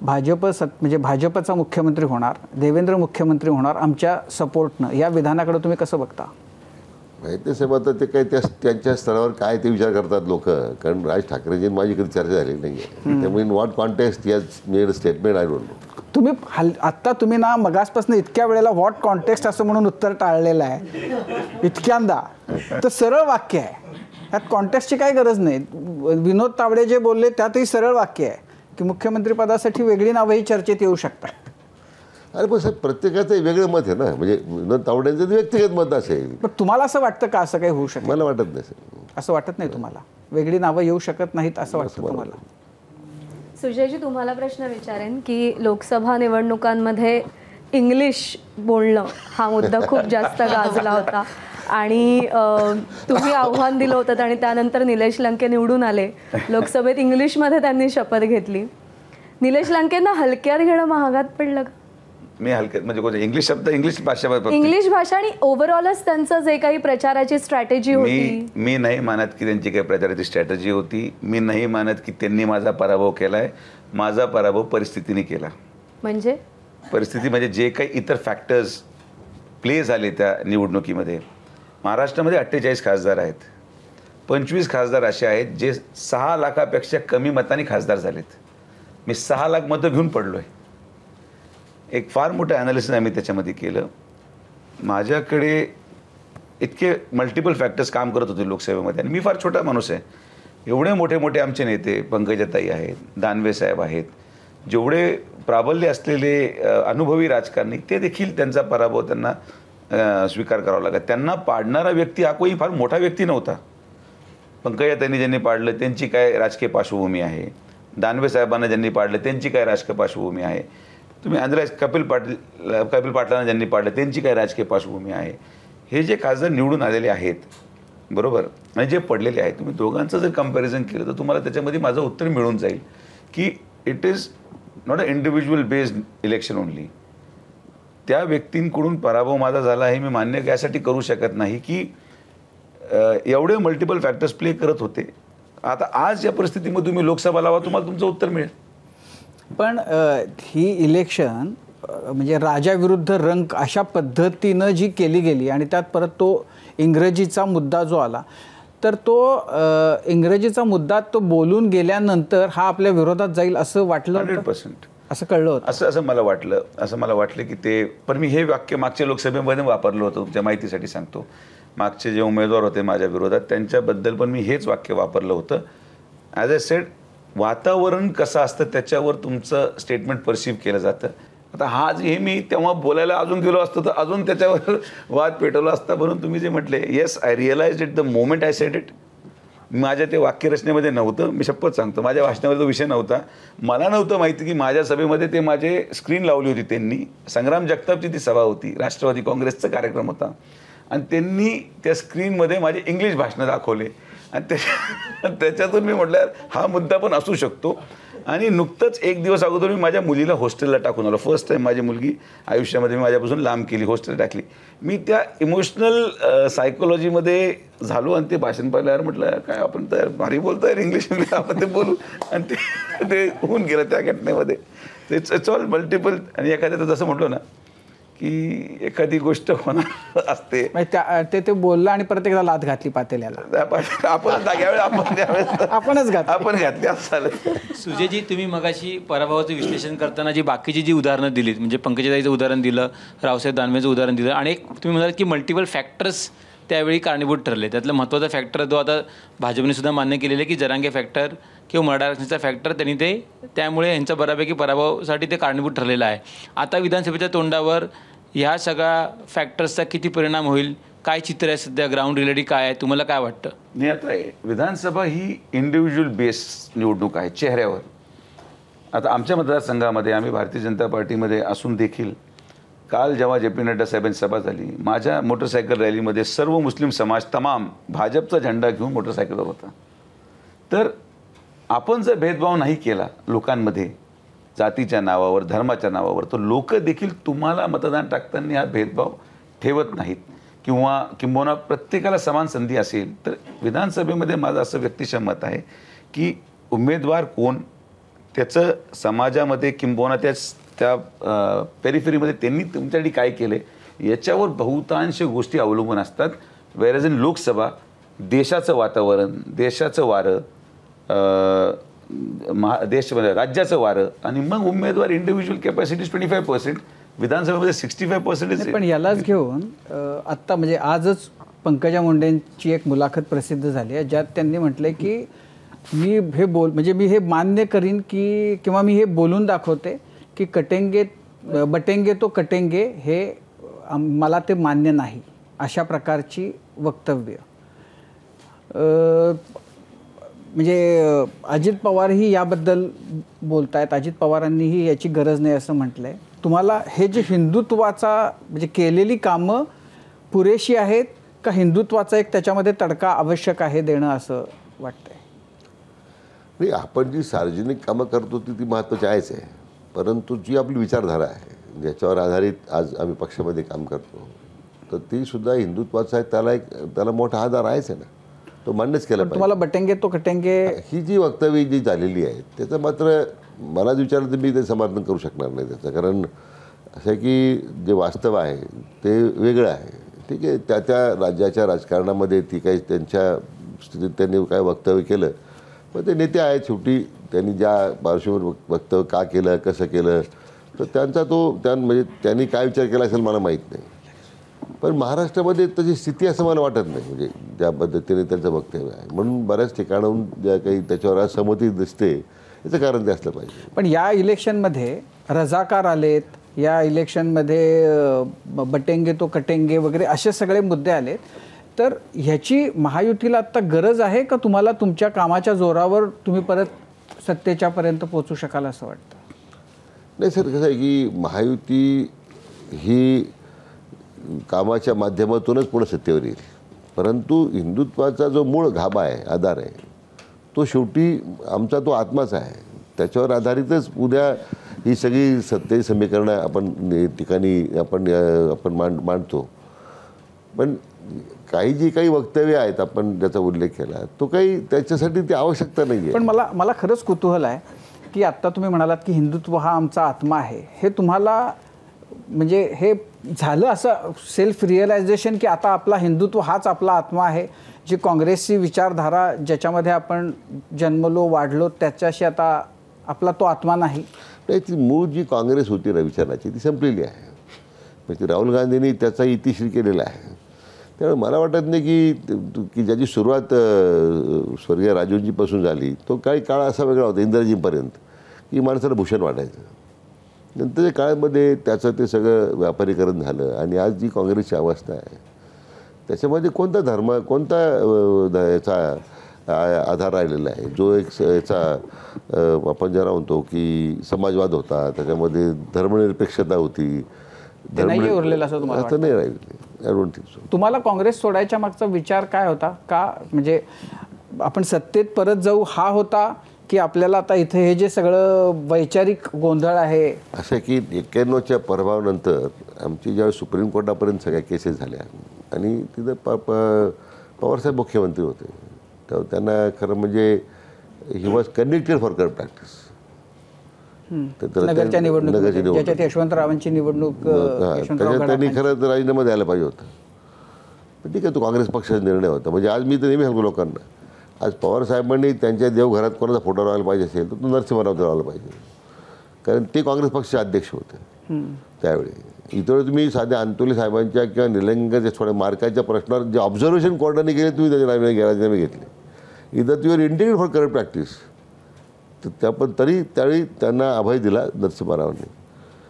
म्हणजे भाजपचा मुख्यमंत्री होणार, देवेंद्र मुख्यमंत्री होणार आमच्या सपोर्टनं. या विधानाकडे तुम्ही कसं बघता? माहिती साहेब, आता ते काही त्यांच्या स्तरावर काय ते विचार करतात लोक. कारण राज ठाकरेंची माझी कधी चर्चा झाली नाही आहे. त्यामुळे in what context has made statement I don't know. तुम्ही तुम्ही ना मगासपासून इतक्या वेळेला व्हॉट कॉन्टेक्स्ट असं म्हणून उत्तर टाळलेलं आहे इतक्यांदा. तर सरळ वाक्य आहे, त्यात कॉन्टेक्स्टची काही गरज नाही. विनोद तावडे जे बोलले त्यातही सरळ वाक्य आहे की मुख्यमंत्रीपदासाठी वेगळी नावंही चर्चेत येऊ शकतात. अरे पण साहेब, प्रत्येकाचं वेगळं मत आहे ना. म्हणजे विनोद तावडेंचं व्यक्तिगत मत असेल. पण तुम्हाला असं वाटतं का असं काही होऊ शकतं? मला वाटत नाही साहेब. असं वाटत नाही तुम्हाला? वेगळी नावं येऊ शकत नाहीत असं वाटतं तुम्हाला? सुजयजी, तुम्हाला प्रश्न विचारेन की लोकसभा निवडणुकांमध्ये इंग्लिश बोलणं हा मुद्दा खूप जास्त गाजला होता आणि तुम्ही आव्हान दिलं होतं आणि त्यानंतर निलेश लंके निवडून आले. लोकसभेत इंग्लिशमध्ये त्यांनी शपथ घेतली. निलेश लंकेंना हलक्यात घेणं महागात पडलं का? मी हलक्यात म्हणजे इंग्लिश शब्द इंग्लिश भाषा इंग्लिश भाषा आणि ओव्हरऑलच त्यांचं जे काही प्रचाराची स्ट्रॅटेजी होती. मी नाही मानत की त्यांची काही प्रचाराची स्ट्रॅटेजी होती. मी नाही मानत की त्यांनी माझा पराभव केलाय. माझा पराभव परिस्थितीने केला. म्हणजे परिस्थिती म्हणजे जे काही इतर फॅक्टर्स प्ले झाले त्या निवडणुकीमध्ये. महाराष्ट्रामध्ये 48 खासदार आहेत. 25 खासदार असे आहेत जे 6 लाखापेक्षा कमी मतांनी खासदार झालेत. मी 6 लाख मतं घेऊन पडलो आहे. एक फार मोठं ॲनालिसिस आम्ही त्याच्यामध्ये केलं. माझ्याकडे इतके मल्टिपल फॅक्टर्स काम करत होते लोकसभेमध्ये आणि मी फार छोटा माणूस आहे. एवढे मोठे मोठे आमचे नेते पंकजाताई आहेत, दानवे साहेब आहेत, जेवढे प्राबल्य असलेले अनुभवी राजकारणी ते देखील त्यांचा पराभव त्यांना स्वीकार करावा लागला. त्यांना पाडणारा व्यक्ती हा कोणी फार मोठा व्यक्ती नव्हता. पंकजाताईंनी ज्यांनी पाडलं त्यांची काय राजकीय पार्श्वभूमी आहे, दानवे साहेबांना ज्यांनी पाडलं त्यांची काय राजकीय पार्श्वभूमी आहे, तुम्ही आंध्राज कपिल पाटलांना ज्यांनी पाडलं त्यांची काय राजकीय पार्श्वभूमी आहे. हे जे खासदार निवडून आलेले आहेत बरोबर आणि जे पडलेले आहेत, तुम्ही दोघांचं जर कंपॅरिझन केलं तर तुम्हाला त्याच्यामध्ये माझं उत्तर मिळून जाईल की it is not a individual based election only. त्या व्यक्तींकडून पराभव माझा झाला हे मी मान्य यासाठी करू शकत नाही की एवढे मल्टिपल फॅक्टर्स प्ले करत होते. आता आज या परिस्थितीमध्ये तुम्ही लोकसभा लावा, तुम्हाला तुमचं उत्तर मिळेल. पण ही इलेक्शन म्हणजे राजा विरुद्ध रंक अशा पद्धतीनं जी केली गेली आणि त्यात परत तो इंग्रजीचा मुद्दा जो आला, तर तो इंग्रजीचा मुद्दा तो बोलून गेल्यानंतर हा आपल्या विरोधात जाईल असं वाटलं 100%. असं कळलं होतं. असं मला वाटलं की ते. पण मी हे वाक्य मागच्या लोकसभेमध्ये वापरलं होतं. तुमच्या माहितीसाठी सांगतो. मागचे जे उमेदवार होते माझ्या विरोधात त्यांच्याबद्दल पण मी हेच वाक्य वापरलं होतं. ॲज अ सेड, वातावरण कसं असतं त्याच्यावर तुमचं स्टेटमेंट परसिव्ह केलं जातं. आता हा जे मी तेव्हा बोलायला अजून गेलो असतो तर अजून त्याच्यावर वाद पेटवला असता. म्हणून तुम्ही जे म्हटले, yes I realise it the moment I said it. माझ्या ते वाक्यरचनेमध्ये नव्हतं. मी शपथ सांगतो माझ्या भाषणामध्ये तो विषय नव्हता. मला नव्हतं माहिती की माझ्या सभेमध्ये ते माझे स्क्रीन लावली होती त्यांनी. संग्राम जगतापची ती सभा होती, राष्ट्रवादी काँग्रेसचा कार्यक्रम होता आणि त्यांनी त्या स्क्रीनमध्ये माझे इंग्लिश भाषणं दाखवले आणि त्याच्यातून मी म्हटलं हा मुद्दा पण असू शकतो. आणि नुकतंच एक दिवस अगोदर मी माझ्या मुलीला हॉस्टेलला टाकून आलो. फर्स्ट टाईम माझी मुलगी आयुष्यामध्ये मी माझ्यापासून लांब केली, हॉस्टेलला टाकली. मी त्या इमोशनल सायकोलॉजीमध्ये झालो आणि ते भाषण पाहिल्यावर म्हटलं काय आपण तर भारी बोलतो आहे इंग्लिश, आपण ते बोलू. आणि ते होऊन गेलं त्या घटनेमध्ये. It's all multiple. आणि एखाद्या जसं म्हटलं ना की एखादी गोष्ट होणार असते ते बोललं आणि परत एकदा लाथ घातली पातेल्याला. आपणच घातली असं. सुजयजी, तुम्ही मगाशी पराभवाचं विश्लेषण करताना जी बाकीची जी उदाहरणं दिलीत, म्हणजे पंकजाताईचं उदाहरण दिलं, रावसाहेब दानवेचं उदाहरण दिलं आणि एक तुम्ही म्हणाल की मल्टिपल फॅक्टर्स त्यावेळी कारणीभूत ठरले. त्यातला महत्त्वाचा फॅक्टर जो आता भाजपने सुद्धा मान्य केलेलं आहे की जरांगे फॅक्टर किंवा मराठा आरक्षणाचा फॅक्टर त्यांनी त्यामुळे यांचा बऱ्यापैकी पराभवासाठी ते कारणीभूत ठरलेलं आहे. आता विधानसभेच्या तोंडावर ह्या सगळ्या फॅक्टर्सचा किती परिणाम होईल, काय चित्र आहे सध्या, ग्राउंड रिॲलिटी काय आहे, तुम्हाला काय वाटतं? नाही, आता विधानसभा ही इंडिव्हिज्युअल बेस निवडणूक आहे चेहऱ्यावर. आता आमच्या मतदारसंघामध्ये आम्ही भारतीय जनता पार्टीमध्ये असून देखील काल जेव्हा जे पी नड्डा साहेबांची सभा झाली, माझ्या मोटरसायकल रॅलीमध्ये सर्व मुस्लिम समाज तमाम भाजपचा झेंडा घेऊन मोटरसायकलवर होता. तर आपण जर भेदभाव नाही केला लोकांमध्ये जातीच्या नावावर, धर्माच्या नावावर, तर लोक देखील तुम्हाला मतदान टाकताना हा भेदभाव ठेवत नाहीत. किंबहुना प्रत्येकाला समान संधी असेल. तर विधानसभेमध्ये माझं असं व्यक्तिशः मत आहे की उमेदवार कोण, त्याचं समाजामध्ये किंबहुना त्या पेरिफेरीमध्ये त्यांनी तुमच्यासाठी काय केले याच्यावर बहुतांश गोष्टी अवलंबून असतात. वेअरएज इन लोकसभा देशाचं वातावरण, देशाचं वारं, राज्याचं वारं आणि मग उमेदवार इंडिव्हिज्युअल कॅपॅसिटी 25%, विधानसभेमध्ये 65%. पण यालाच घेऊन आत्ता म्हणजे आजच पंकजा मुंडेंची एक मुलाखत प्रसिद्ध झाली आहे ज्यात त्यांनी म्हटलं की मी हे मान्य करीन की किंवा मी हे बोलून दाखवते की बटेंगे तो कटेंगे हे मला ते मान्य नाही, अशा प्रकारची वक्तव्य. म्हणजे अजित पवारही याबद्दल बोलत आहेत. अजित पवारांनीही याची गरज नाही असं म्हटलं आहे. तुम्हाला हे जे हिंदुत्वाचा म्हणजे केलेली कामं पुरेशी आहेत का हिंदुत्वाचा एक त्याच्यामध्ये तडका आवश्यक आहे देणं असं वाटतंय? नाही, आपण जी सार्वजनिक कामं करतो ती महत्त्वाची आहेच आहे. परंतु जी आपली विचारधारा आहे, ज्याच्यावर आधारित आज आम्ही पक्षामध्ये काम करतो, तर ती सुद्धा हिंदुत्वाचा आहे, त्याला मोठा आधार आहेच आहे ना, तो मान्यच केला पाहिजे. तुम्हाला बटेंगे तो कटेंगे ही जी वक्तव्य जी झालेली आहे त्याचं मात्र मला विचारलं तर मी ते समर्थन करू शकणार नाही त्याचं. कारण असं आहे की जे वास्तव आहे ते वेगळं आहे. ठीक आहे, त्या राज्याच्या राजकारणामध्ये ती काही त्यांच्या स्थितीत त्यांनी काय वक्तव्य केलं, पण ते नेते आहेत शेवटी. त्यांनी ज्या पार्श्वभूमीवर वक्तव्य का केलं, कसं केलं, तर त्यांचा म्हणजे त्यांनी काय विचार केला असेल मला माहीत नाही. पण महाराष्ट्रामध्ये तशी स्थिती असं मला वाटत नाही, म्हणजे ज्या पद्धतीने त्यांचं वक्तव्य आहे. म्हणून बऱ्याच ठिकाणाहून ज्या काही त्याच्यावर असहमती दिसते याचं कारण ते असलं पाहिजे. पण या इलेक्शनमध्ये रजाकार आलेत, या इलेक्शनमध्ये बटेंगे तो कटेंगे वगैरे असे सगळे मुद्दे आलेत. तर ह्याची महायुतीला आत्ता गरज आहे का तुम्हाला तुमच्या कामाच्या जोरावर तुम्ही परत सत्तेच्यापर्यंत पोहोचू शकाल असं वाटतं? नाही सर, कसं आहे की महायुती ही कामाच्या माध्यमातूनच पुढे सत्तेवर येईल. परंतु हिंदुत्वाचा जो मूळ गाभा आहे, आधार आहे, तो शेवटी आमचा तो आत्माच आहे. त्याच्यावर आधारितच उद्या ही सगळी सत्तेची समीकरणं आपण ठिकाणी आपण मांडतो. पण जी काही वक्तव्य आहेत आपण ज्याचा उल्लेख केला, तो काही त्याच्यासाठी ती आवश्यकता नाही आहे. पण मला खरंच कुतूहल आहे की आत्ता तुम्ही म्हणालात की हिंदुत्व हा आमचा आत्मा आहे. हे तुम्हाला म्हणजे हे झालं असं सेल्फ रिअलायझेशन की आता आपला हिंदुत्व हाच आपला आत्मा आहे, जी काँग्रेसची विचारधारा ज्याच्यामध्ये आपण जन्मलो वाढलो त्याच्याशी आता आपला तो आत्मा नाही? नाही, ती मूळ जी काँग्रेस होती ना विचाराची ती संपलेली आहे. म्हणजे राहुल गांधींनी त्याचा इतिश्री केलेला आहे. त्यामुळे मला वाटत नाही की ज्याची सुरुवात स्वर्गीय राजीवजीपासून झाली तो काही काळ असा वेगळा होता इंदिराजींपर्यंत, की माणसाला भूषण वाटायचं. नंतरच्या काळामध्ये त्याचं ते सगळं व्यापारीकरण झालं आणि आज जी काँग्रेसची अवस्था आहे त्याच्यामध्ये कोणता धर्म, कोणता याचा आधार राहिलेला आहे, जो एक याचा आपण ज्याला म्हणतो की समाजवाद होता, त्याच्यामध्ये धर्मनिरपेक्षता होती, नाही उरलेलं असं तुम्हाला आता नाही राहिलेलं. I don't think so. तुम्हाला काँग्रेस सोडायच्या मागचा विचार काय होता? का म्हणजे आपण सत्तेत परत जाऊ हा होता की आपल्याला आता इथे हे जे सगळं वैचारिक गोंधळ आहे? असं की 91च्या प्रभावानंतर आमची ज्यावेळी सुप्रीम कोर्टापर्यंत सगळ्या केसेस झाल्या आणि तिथं पवारसाहेब मुख्यमंत्री होते, तेव्हा त्यांना खरं म्हणजे he was connected for current practice. नगरच्या निवडणूक ज्याच्यात यशवंतरावांची निवडणूक, त्याच्यात त्यांनी खरं तर राजीनामा द्यायला पाहिजे होता. पण ठीक आहे, तो काँग्रेस पक्षाचा निर्णय होता. म्हणजे आज मी तर नेहमी सांगतो लोकांना, आज पवारसाहेबांनी त्यांच्या देवघरात कोणाचा फोटो लावायला पाहिजे असेल तर तो नरसिंहरावचा लावला पाहिजे, कारण ते काँग्रेस पक्षाचे अध्यक्ष होते त्यावेळी. इतर तुम्ही साध्या अंतोले साहेबांच्या किंवा निलंगेच्या थोड्या मार्काच्या प्रश्नावर जे ऑब्झर्वेशन कोर्टाने केले तुम्ही त्याचे राजीनामे घेतले. इथं your integrated for current practice. तर पण तरी त्यावेळी त्यांना अभय दिला नरसिंहरावांनी.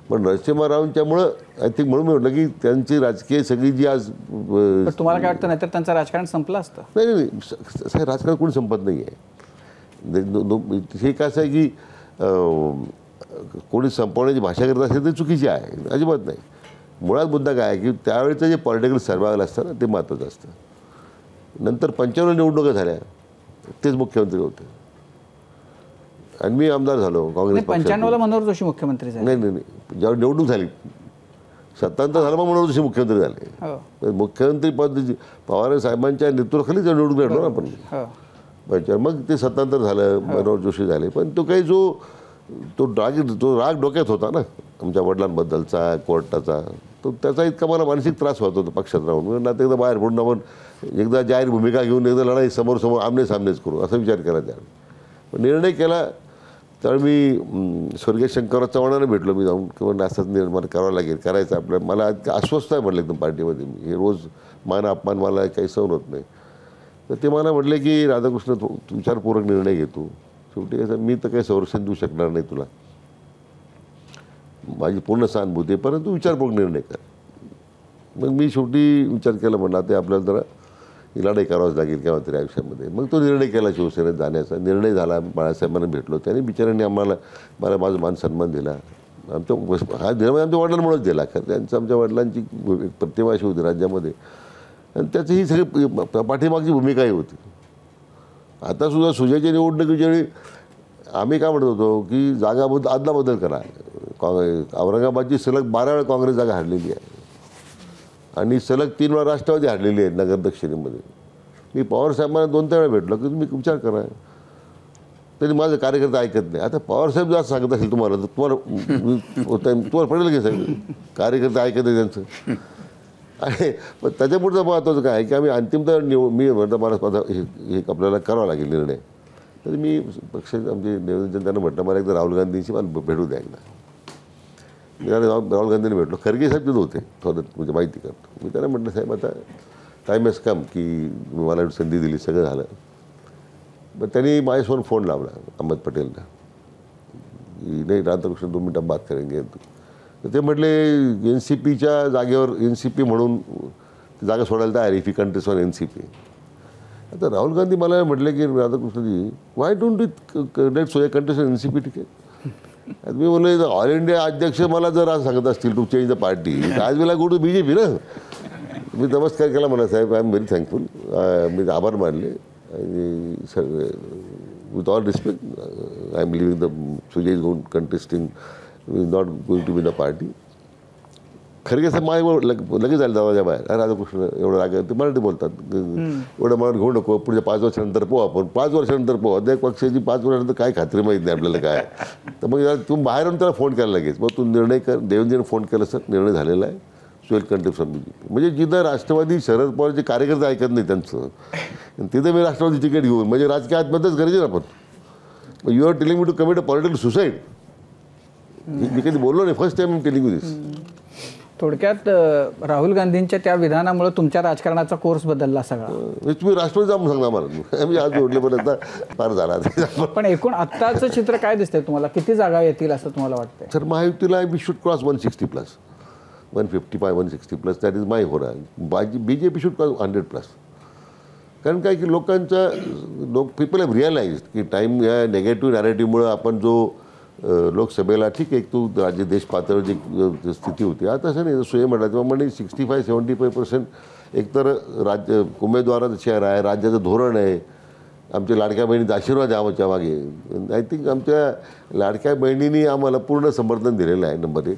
पण नरसिंहरावांच्यामुळं आय थिंक म्हणून मी म्हटलं की त्यांची राजकीय सगळी जी आज तुम्हाला काय वाटतं नाहीतर त्यांचं राजकारण संपलं असतं? नाही, राजकारण कोणी संपत नाही आहे. हे कसं आहे की कोणी संपवण्याची भाषा करत असेल तर चुकीची आहे, अजिबात नाही. मुळात मुद्दा काय आहे की त्यावेळेचं जे पॉलिटिकल सर्वायवल असतं ना ते महत्त्वाचं असतं. नंतर 55 निवडणुका झाल्या, तेच मुख्यमंत्री होते आणि मी आमदार झालो काँग्रेस पक्षात. 95ला मनोहर जोशी मुख्यमंत्री झाले. नाही, ज्यावेळी निवडणूक झाली सत्तांतर झालं मग मनोहर जोशी मुख्यमंत्री झाले. मुख्यमंत्री पद पवार साहेबांच्या नेतृत्वाखाली निवडणूक लढलो ना आपण. मग ते सत्तांतर झालं, मनोहर जोशी झाले. पण तो काही तो राग डोक्यात होता ना आमच्या वडिलांबद्दलचा, कोर्टाचा, तो त्याचा इतका मला मानसिक त्रास होत होता पक्षात राहून. ना एकदा बाहेर पडून आपण एकदा जाहीर भूमिका घेऊन एकदा लढाई समोर आमने सामनेच करू असा विचार केला. त्यावेळी निर्णय केला. त्यावेळी मी स्वर्गीय शंकरराव चव्हाणांना भेटलो. मी जाऊन किंवा असंच निर्माण करावं लागेल, करायचं आपलं. मला अस्वस्थ आहे म्हटलं एकदम पार्टीमध्ये. मी हे रोज मान अपमान मला काही सहन होत नाही. तर ते मला म्हटले की राधाकृष्ण विचारपूर्वक निर्णय घेतो. शेवटी असं मी तर काही संरक्षण देऊ शकणार नाही तुला, माझी पूर्ण सहानुभूती आहे, परंतु विचारपूर्वक निर्णय कर. मग मी शेवटी विचार केला, म्हणला ते आपल्याला जरा लढाई करावंच लागेल केव्हा तरी आयुष्यामध्ये. मग तो निर्णय केला शिवसेनेत जाण्याचा. निर्णय झाला. बाळासाहेबांना भेटलो. त्यांनी बिचाऱ्यांनी मला माझा मान सन्मान दिला. हा निर्णय आमच्या वडिलांमुळेच दिला. खरं त्यांचं आमच्या वडिलांची प्रतिमा अशी होती राज्यामध्ये आणि त्याची ही सगळी पाठीमागची भूमिकाही होती. आता सुद्धा सुजयच्या निवडणुकीच्या वेळी आम्ही काय म्हणत होतो की जागा अदलाबदल करा, औरंगाबादची सलग 12 वेळा काँग्रेस जागा हारलेली आहे आणि सलग 3 वेळा राष्ट्रवादी हारलेली आहे नगर दक्षिणेमध्ये. मी पवारसाहेबांना 2-3 वेळा भेटलो की तुम्ही विचार करा, तरी माझं कार्यकर्ते ऐकत नाही. आता पवारसाहेब जर सांगत असेल तुम्हाला तर तुम्हाला पडेल की साहेब कार्यकर्ते ऐकत आहे त्यांचं. आणि पण त्याच्यापुढचं महत्त्वाचं काय आहे की आम्ही अंतिमतः मी म्हणतो मला हे आपल्याला करावा लागेल निर्णय. तर मी पक्ष आमचे निवेदन त्यांना म्हटलं मला एकदा राहुल गांधींशी मला भेटू द्या एकदा. मी त्याला राहुल गांधींनी भेटलो. खरगे साहेब तिथं होते, थोडं म्हणजे माहिती करतो. मी त्यांना म्हटलं साहेब आता टाईम हॅज कम की मला संधी दिली, सगळं झालं. पण त्यांनी माझ्यासमोर फोन लावला अहमद पटेलला की नाही राधाकृष्ण 2 मिनटं बात करेंगे. तर ते म्हटले NCPच्या जागेवर NCP म्हणून जागा सोडायला तयार if you contest on NCP. आता राहुल गांधी मला म्हटले की Radhakrishnaji why don't do let so you contest on NCP ticket. मी बोलले ऑल इंडिया अध्यक्ष मला जर आज सांगत असतील टू चेंज द पार्टी तर आज वेळेला गो टू BJP ना. मी नमस्कार केला म्हणा साहेब आय एम व्हेरी थँकफुल. मी आभार मानले. with all respect, I am leaving the Sujay is going contesting, is not going to be the party. Kharge साहेब माझ्यावर लगेच झालं दरवाजा बाहेर. राधाकृष्ण एवढं राग ते मराठी बोलतात, एवढं मला घेऊ नको, पुढच्या 5 वर्षानंतर पोहा. आपण 5 वर्षानंतर पोहा अध्यक्ष पक्षाची 5 वर्षानंतर काय खात्री माहीत नाही आपल्याला काय. तर मग तुम्ही बाहेरून त्याला फोन केला लगेच. मग तू निर्णय कर. देवेंद्रने फोन केला सर निर्णय झालेला आहे सुएल कंटेस्ट ऑफ BJP. म्हणजे जिथं राष्ट्रवादी शरद पवारचे कार्यकर्ते ऐकत नाही त्यांचं तिथं मी राष्ट्रवादी तिकीट घेऊन म्हणजे राजकीय आत्महत्याच गरजेचं आपण. You are telling me to commit a political suicide. मी कधी बोललो नाही, first time telling you this. थोडक्यात राहुल गांधींच्या त्या विधानामुळे तुमच्या राजकारणाचा कोर्स बदलला सगळा. तुम्ही राष्ट्रवादी जाऊन सांगा मला. आम्ही आज जोडल्यापर्यंत फार झाला. पण एकूण आत्ताचं चित्र काय दिसतंय तुम्हाला? किती जागा येतील असं तुम्हाला वाटतंय? सर महायुतीला we should cross 160+, 155, 160+. That is my होरा. BJP should cross 100+. कारण काय की पीपल हॅव रिअलाइज की टाईम या नेगेटिव्ह नॅरेटिव्हमुळं आपण जो लोकसभेला ठीक आहे तो राज्य देश पातळीवर जी स्थिती होती आता असं नाही. सोय म्हटलं तेव्हा म्हणजे 65-75% एकतर राज्य उमेदवाराचा चेहरा आहे, राज्याचं धोरण आहे, आमच्या लाडक्या बहिणीचा आशीर्वाद आहे आमच्या मागे. आय थिंक आमच्या लाडक्या बहिणींनी आम्हाला पूर्ण समर्थन दिलेलं आहे नंबर 1.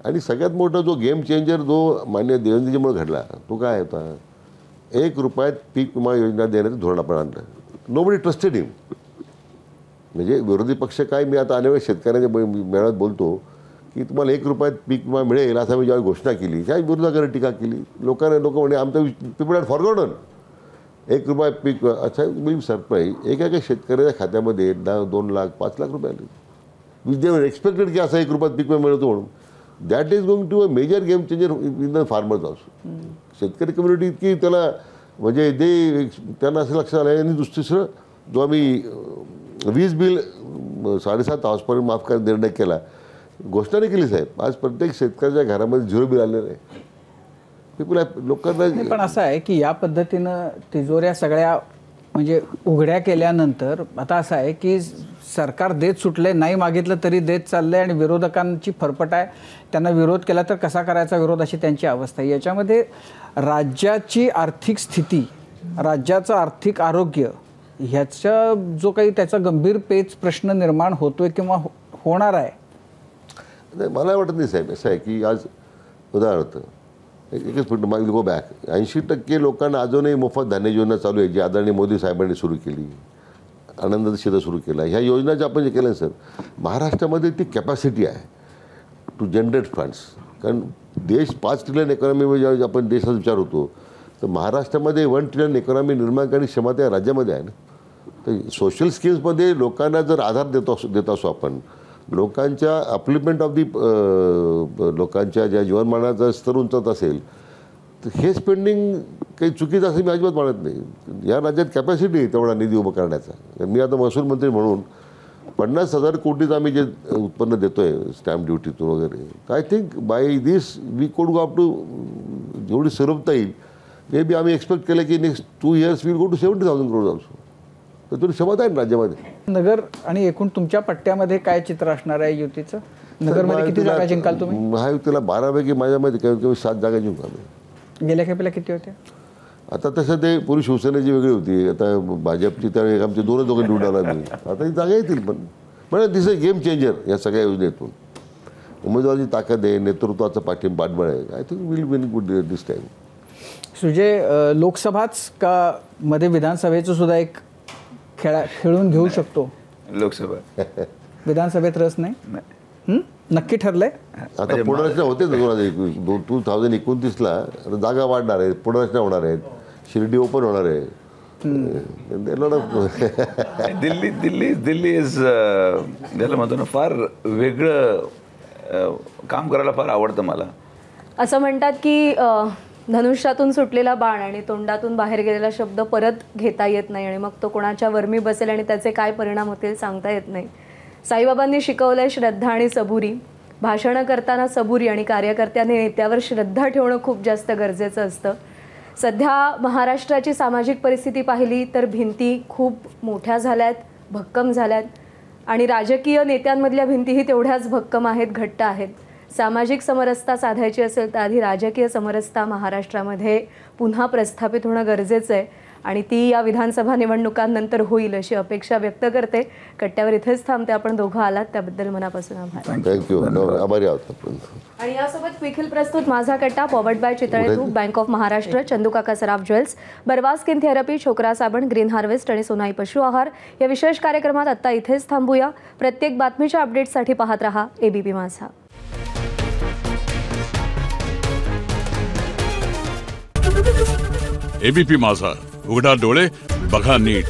आणि सगळ्यात मोठा जो गेम चेंजर जो मान्य देवेंद्रजीमुळे घडला तो काय होता, 1 रुपयात पीक विमा योजना देण्याचं धोरण आपण आणलं. नोबडी ट्रस्टेड हिम. म्हणजे विरोधी पक्ष काय, मी आता अनेक शेतकऱ्यांच्या मेळाव्यात बोलतो की तुम्हाला 1 रुपयात पीक विमा मिळेल असं मी ज्यावेळी घोषणा केली त्या विरोधाकडे टीका केली. लोक म्हणजे आमचं पीपल हॅड फॉरगॉटन 1 रुपया पीक. अच्छा मी सरप्राईज एका शेतकऱ्याच्या खात्यामध्ये 2 लाख 5 लाख रुपये आले. विच दे एक्सपेक्टेड की असा 1 रुपयात पीक विमा मिळतो म्हणून. That is going to a major game changer in the farmers also. शेतकरी कम्युनिटी इतकी त्याला म्हणजे त्यांना असं लक्षात आलं. आणि दुसरं जो आम्ही वीज बिल 7.5 हॉर्सपर्यंत माफ करायचा निर्णय केला, घोषणा नाही केली साहेब. आज प्रत्येक शेतकऱ्याच्या घरामध्ये 0 बिल आलेलं आहे. पीपल लोकांना पण असं आहे की या पद्धतीनं तिजोऱ्या सगळ्या म्हणजे उघड्या केल्यानंतर आता असं आहे की सरकार देत सुटले, नाही मागितलं तरी देत चाललंय आणि विरोधकांची फरफट आहे. त्यांना विरोध केला तर कसा करायचा विरोध अशी त्यांची अवस्था आहे. याच्यामध्ये राज्याची आर्थिक स्थिती, राज्याचं आर्थिक आरोग्य ह्याचा जो काही त्याचा गंभीर पेच प्रश्न निर्माण होतोय किंवा होणार आहे. नाही मला वाटत नाही साहेब. असं आहे की आज उदाहरणार्थ एकच मिनिट मागे गो बॅक 80% लोकांना अजूनही मोफत धान्य योजना चालू आहे जी आदरणीय मोदी साहेबांनी सुरू केली, आनंद शिदा सुरू केला. ह्या योजनाचं आपण जे केलं सर महाराष्ट्रामध्ये ती कॅपॅसिटी आहे टू जनरेट फंड्स. कारण देश 5 ट्रिलियन इकॉनॉमी ज्यावेळी आपण देशाचा विचार होतो तर महाराष्ट्रामध्ये 1 ट्रिलियन इकॉनॉमी निर्माण करण्याची क्षमता या राज्यामध्ये आहे ना. तर सोशल स्कीम्समध्ये लोकांना जर आधार देत असो आपण, लोकांच्या अपलिपमेंट ऑफ दी लोकांच्या ज्या जीवनमानाचा स्तर उंचावत असेल तर हे स्पेंडिंग काही चुकीचं असं मी अजिबात मानत नाही. या राज्यात कॅपॅसिटी आहे तेवढा निधी उभा करण्याचा. मी आता महसूल मंत्री म्हणून 50,000 कोटीचं आम्ही जे उत्पन्न देतो आहे स्टॅम्प ड्युटीतून वगैरे, I think by this we could go up to जेवढी सुलभता येईल मे बी आम्ही एक्सपेक्ट केलं की next 2 years will go to 70,000 crores also. तर तुम्ही क्षमता आहे राज्यामध्ये. नगर आणि एकूण तुमच्या पट्ट्यामध्ये काय चित्र असणार आहे युतीचं? नगरमध्ये किती जागा जिंकाल तुम्ही? महायुतीला 12 पैकी माझ्यामध्ये कमीत कमी 7 जागा जिंकाल. गेल्या खेपेला किती होत्या? आता तसं ते पूर्वी शिवसेनेची वेगळी होती, आता भाजपची त्यावेळी आमचे 2 दोघं निवडून आला मी. आता ही जागा येतील पण म्हणजे दिस अ गेम चेंजर या सगळ्या योजनेतून. उमेदवाराची ताकद आहे, नेतृत्वाचा पाठबळ आहे. I think will win good this time. Sujay, लोकसभाच का मध्ये विधानसभेचं सुद्धा एक खेळून घेऊ शकतो? लोकसभा विधानसभेत रस नाही? नक्की ठरलंय? आता पुनर्रचना होते 2029ला जागा वाढणार आहेत, पुनर्रचना होणार आहेत, शिर्डी ओपन होणार आहे. दिल्ली इज ज्याला म्हणतो ना फार वेगळं काम करायला फार आवडतं मला. असं म्हणतात की धनुष्यातून सुटलेला बाण आणि तोंडातून बाहेर गेलेला शब्द परत घेता येत नाही आणि मग तो कोणाच्या वर्मी बसेल आणि त्याचे काय परिणाम होतील सांगता येत नाही. साईबाबांनी शिकवलंय श्रद्धा आणि सबुरी. भाषणं करताना सबुरी आणि कार्यकर्त्याने नेत्यावर श्रद्धा ठेवणं खूप जास्त गरजेचं असतं. सध्या महाराष्ट्राची सामाजिक परिस्थिती पाहिली तर भिंती खूप मोठ्या झाल्यात, भक्कम झाल्यात आणि राजकीय नेत्यांमधल्या भिंतीही तेवढ्याच भक्कम आहेत, घट्ट आहेत. सामाजिक समरसता साधायची असेल तर आधी राजकीय समरसता महाराष्ट्रामध्ये पुन्हा प्रस्थापित होणं गरजेचं आहे आणि ती या विधानसभा निवडणुकांनंतर होईल अशी अपेक्षा व्यक्त करते. कट्ट्यावर इथेच थांबते. आपण दोघं आलात त्याबद्दल मनापासून आभार. थँक्यू. आभारी आहोत. आणि यासोबत विखील प्रस्तुत माझा कट्टा, पॉवर्ड बाय चितळे तूप, bank of Maharashtra, चंदूकाका Saraf jewels, बरवा स्किन थेरपी, छोकरा साबण, ग्रीन हार्वेस्ट आणि सोनाई पशु आहार या विशेष कार्यक्रमात आत्ता इथेच थांबूया. प्रत्येक बातमीच्या अपडेट्ससाठी पाहत रहा ABP माझा. ABP माझा, उघडा डोळे बघा नीट.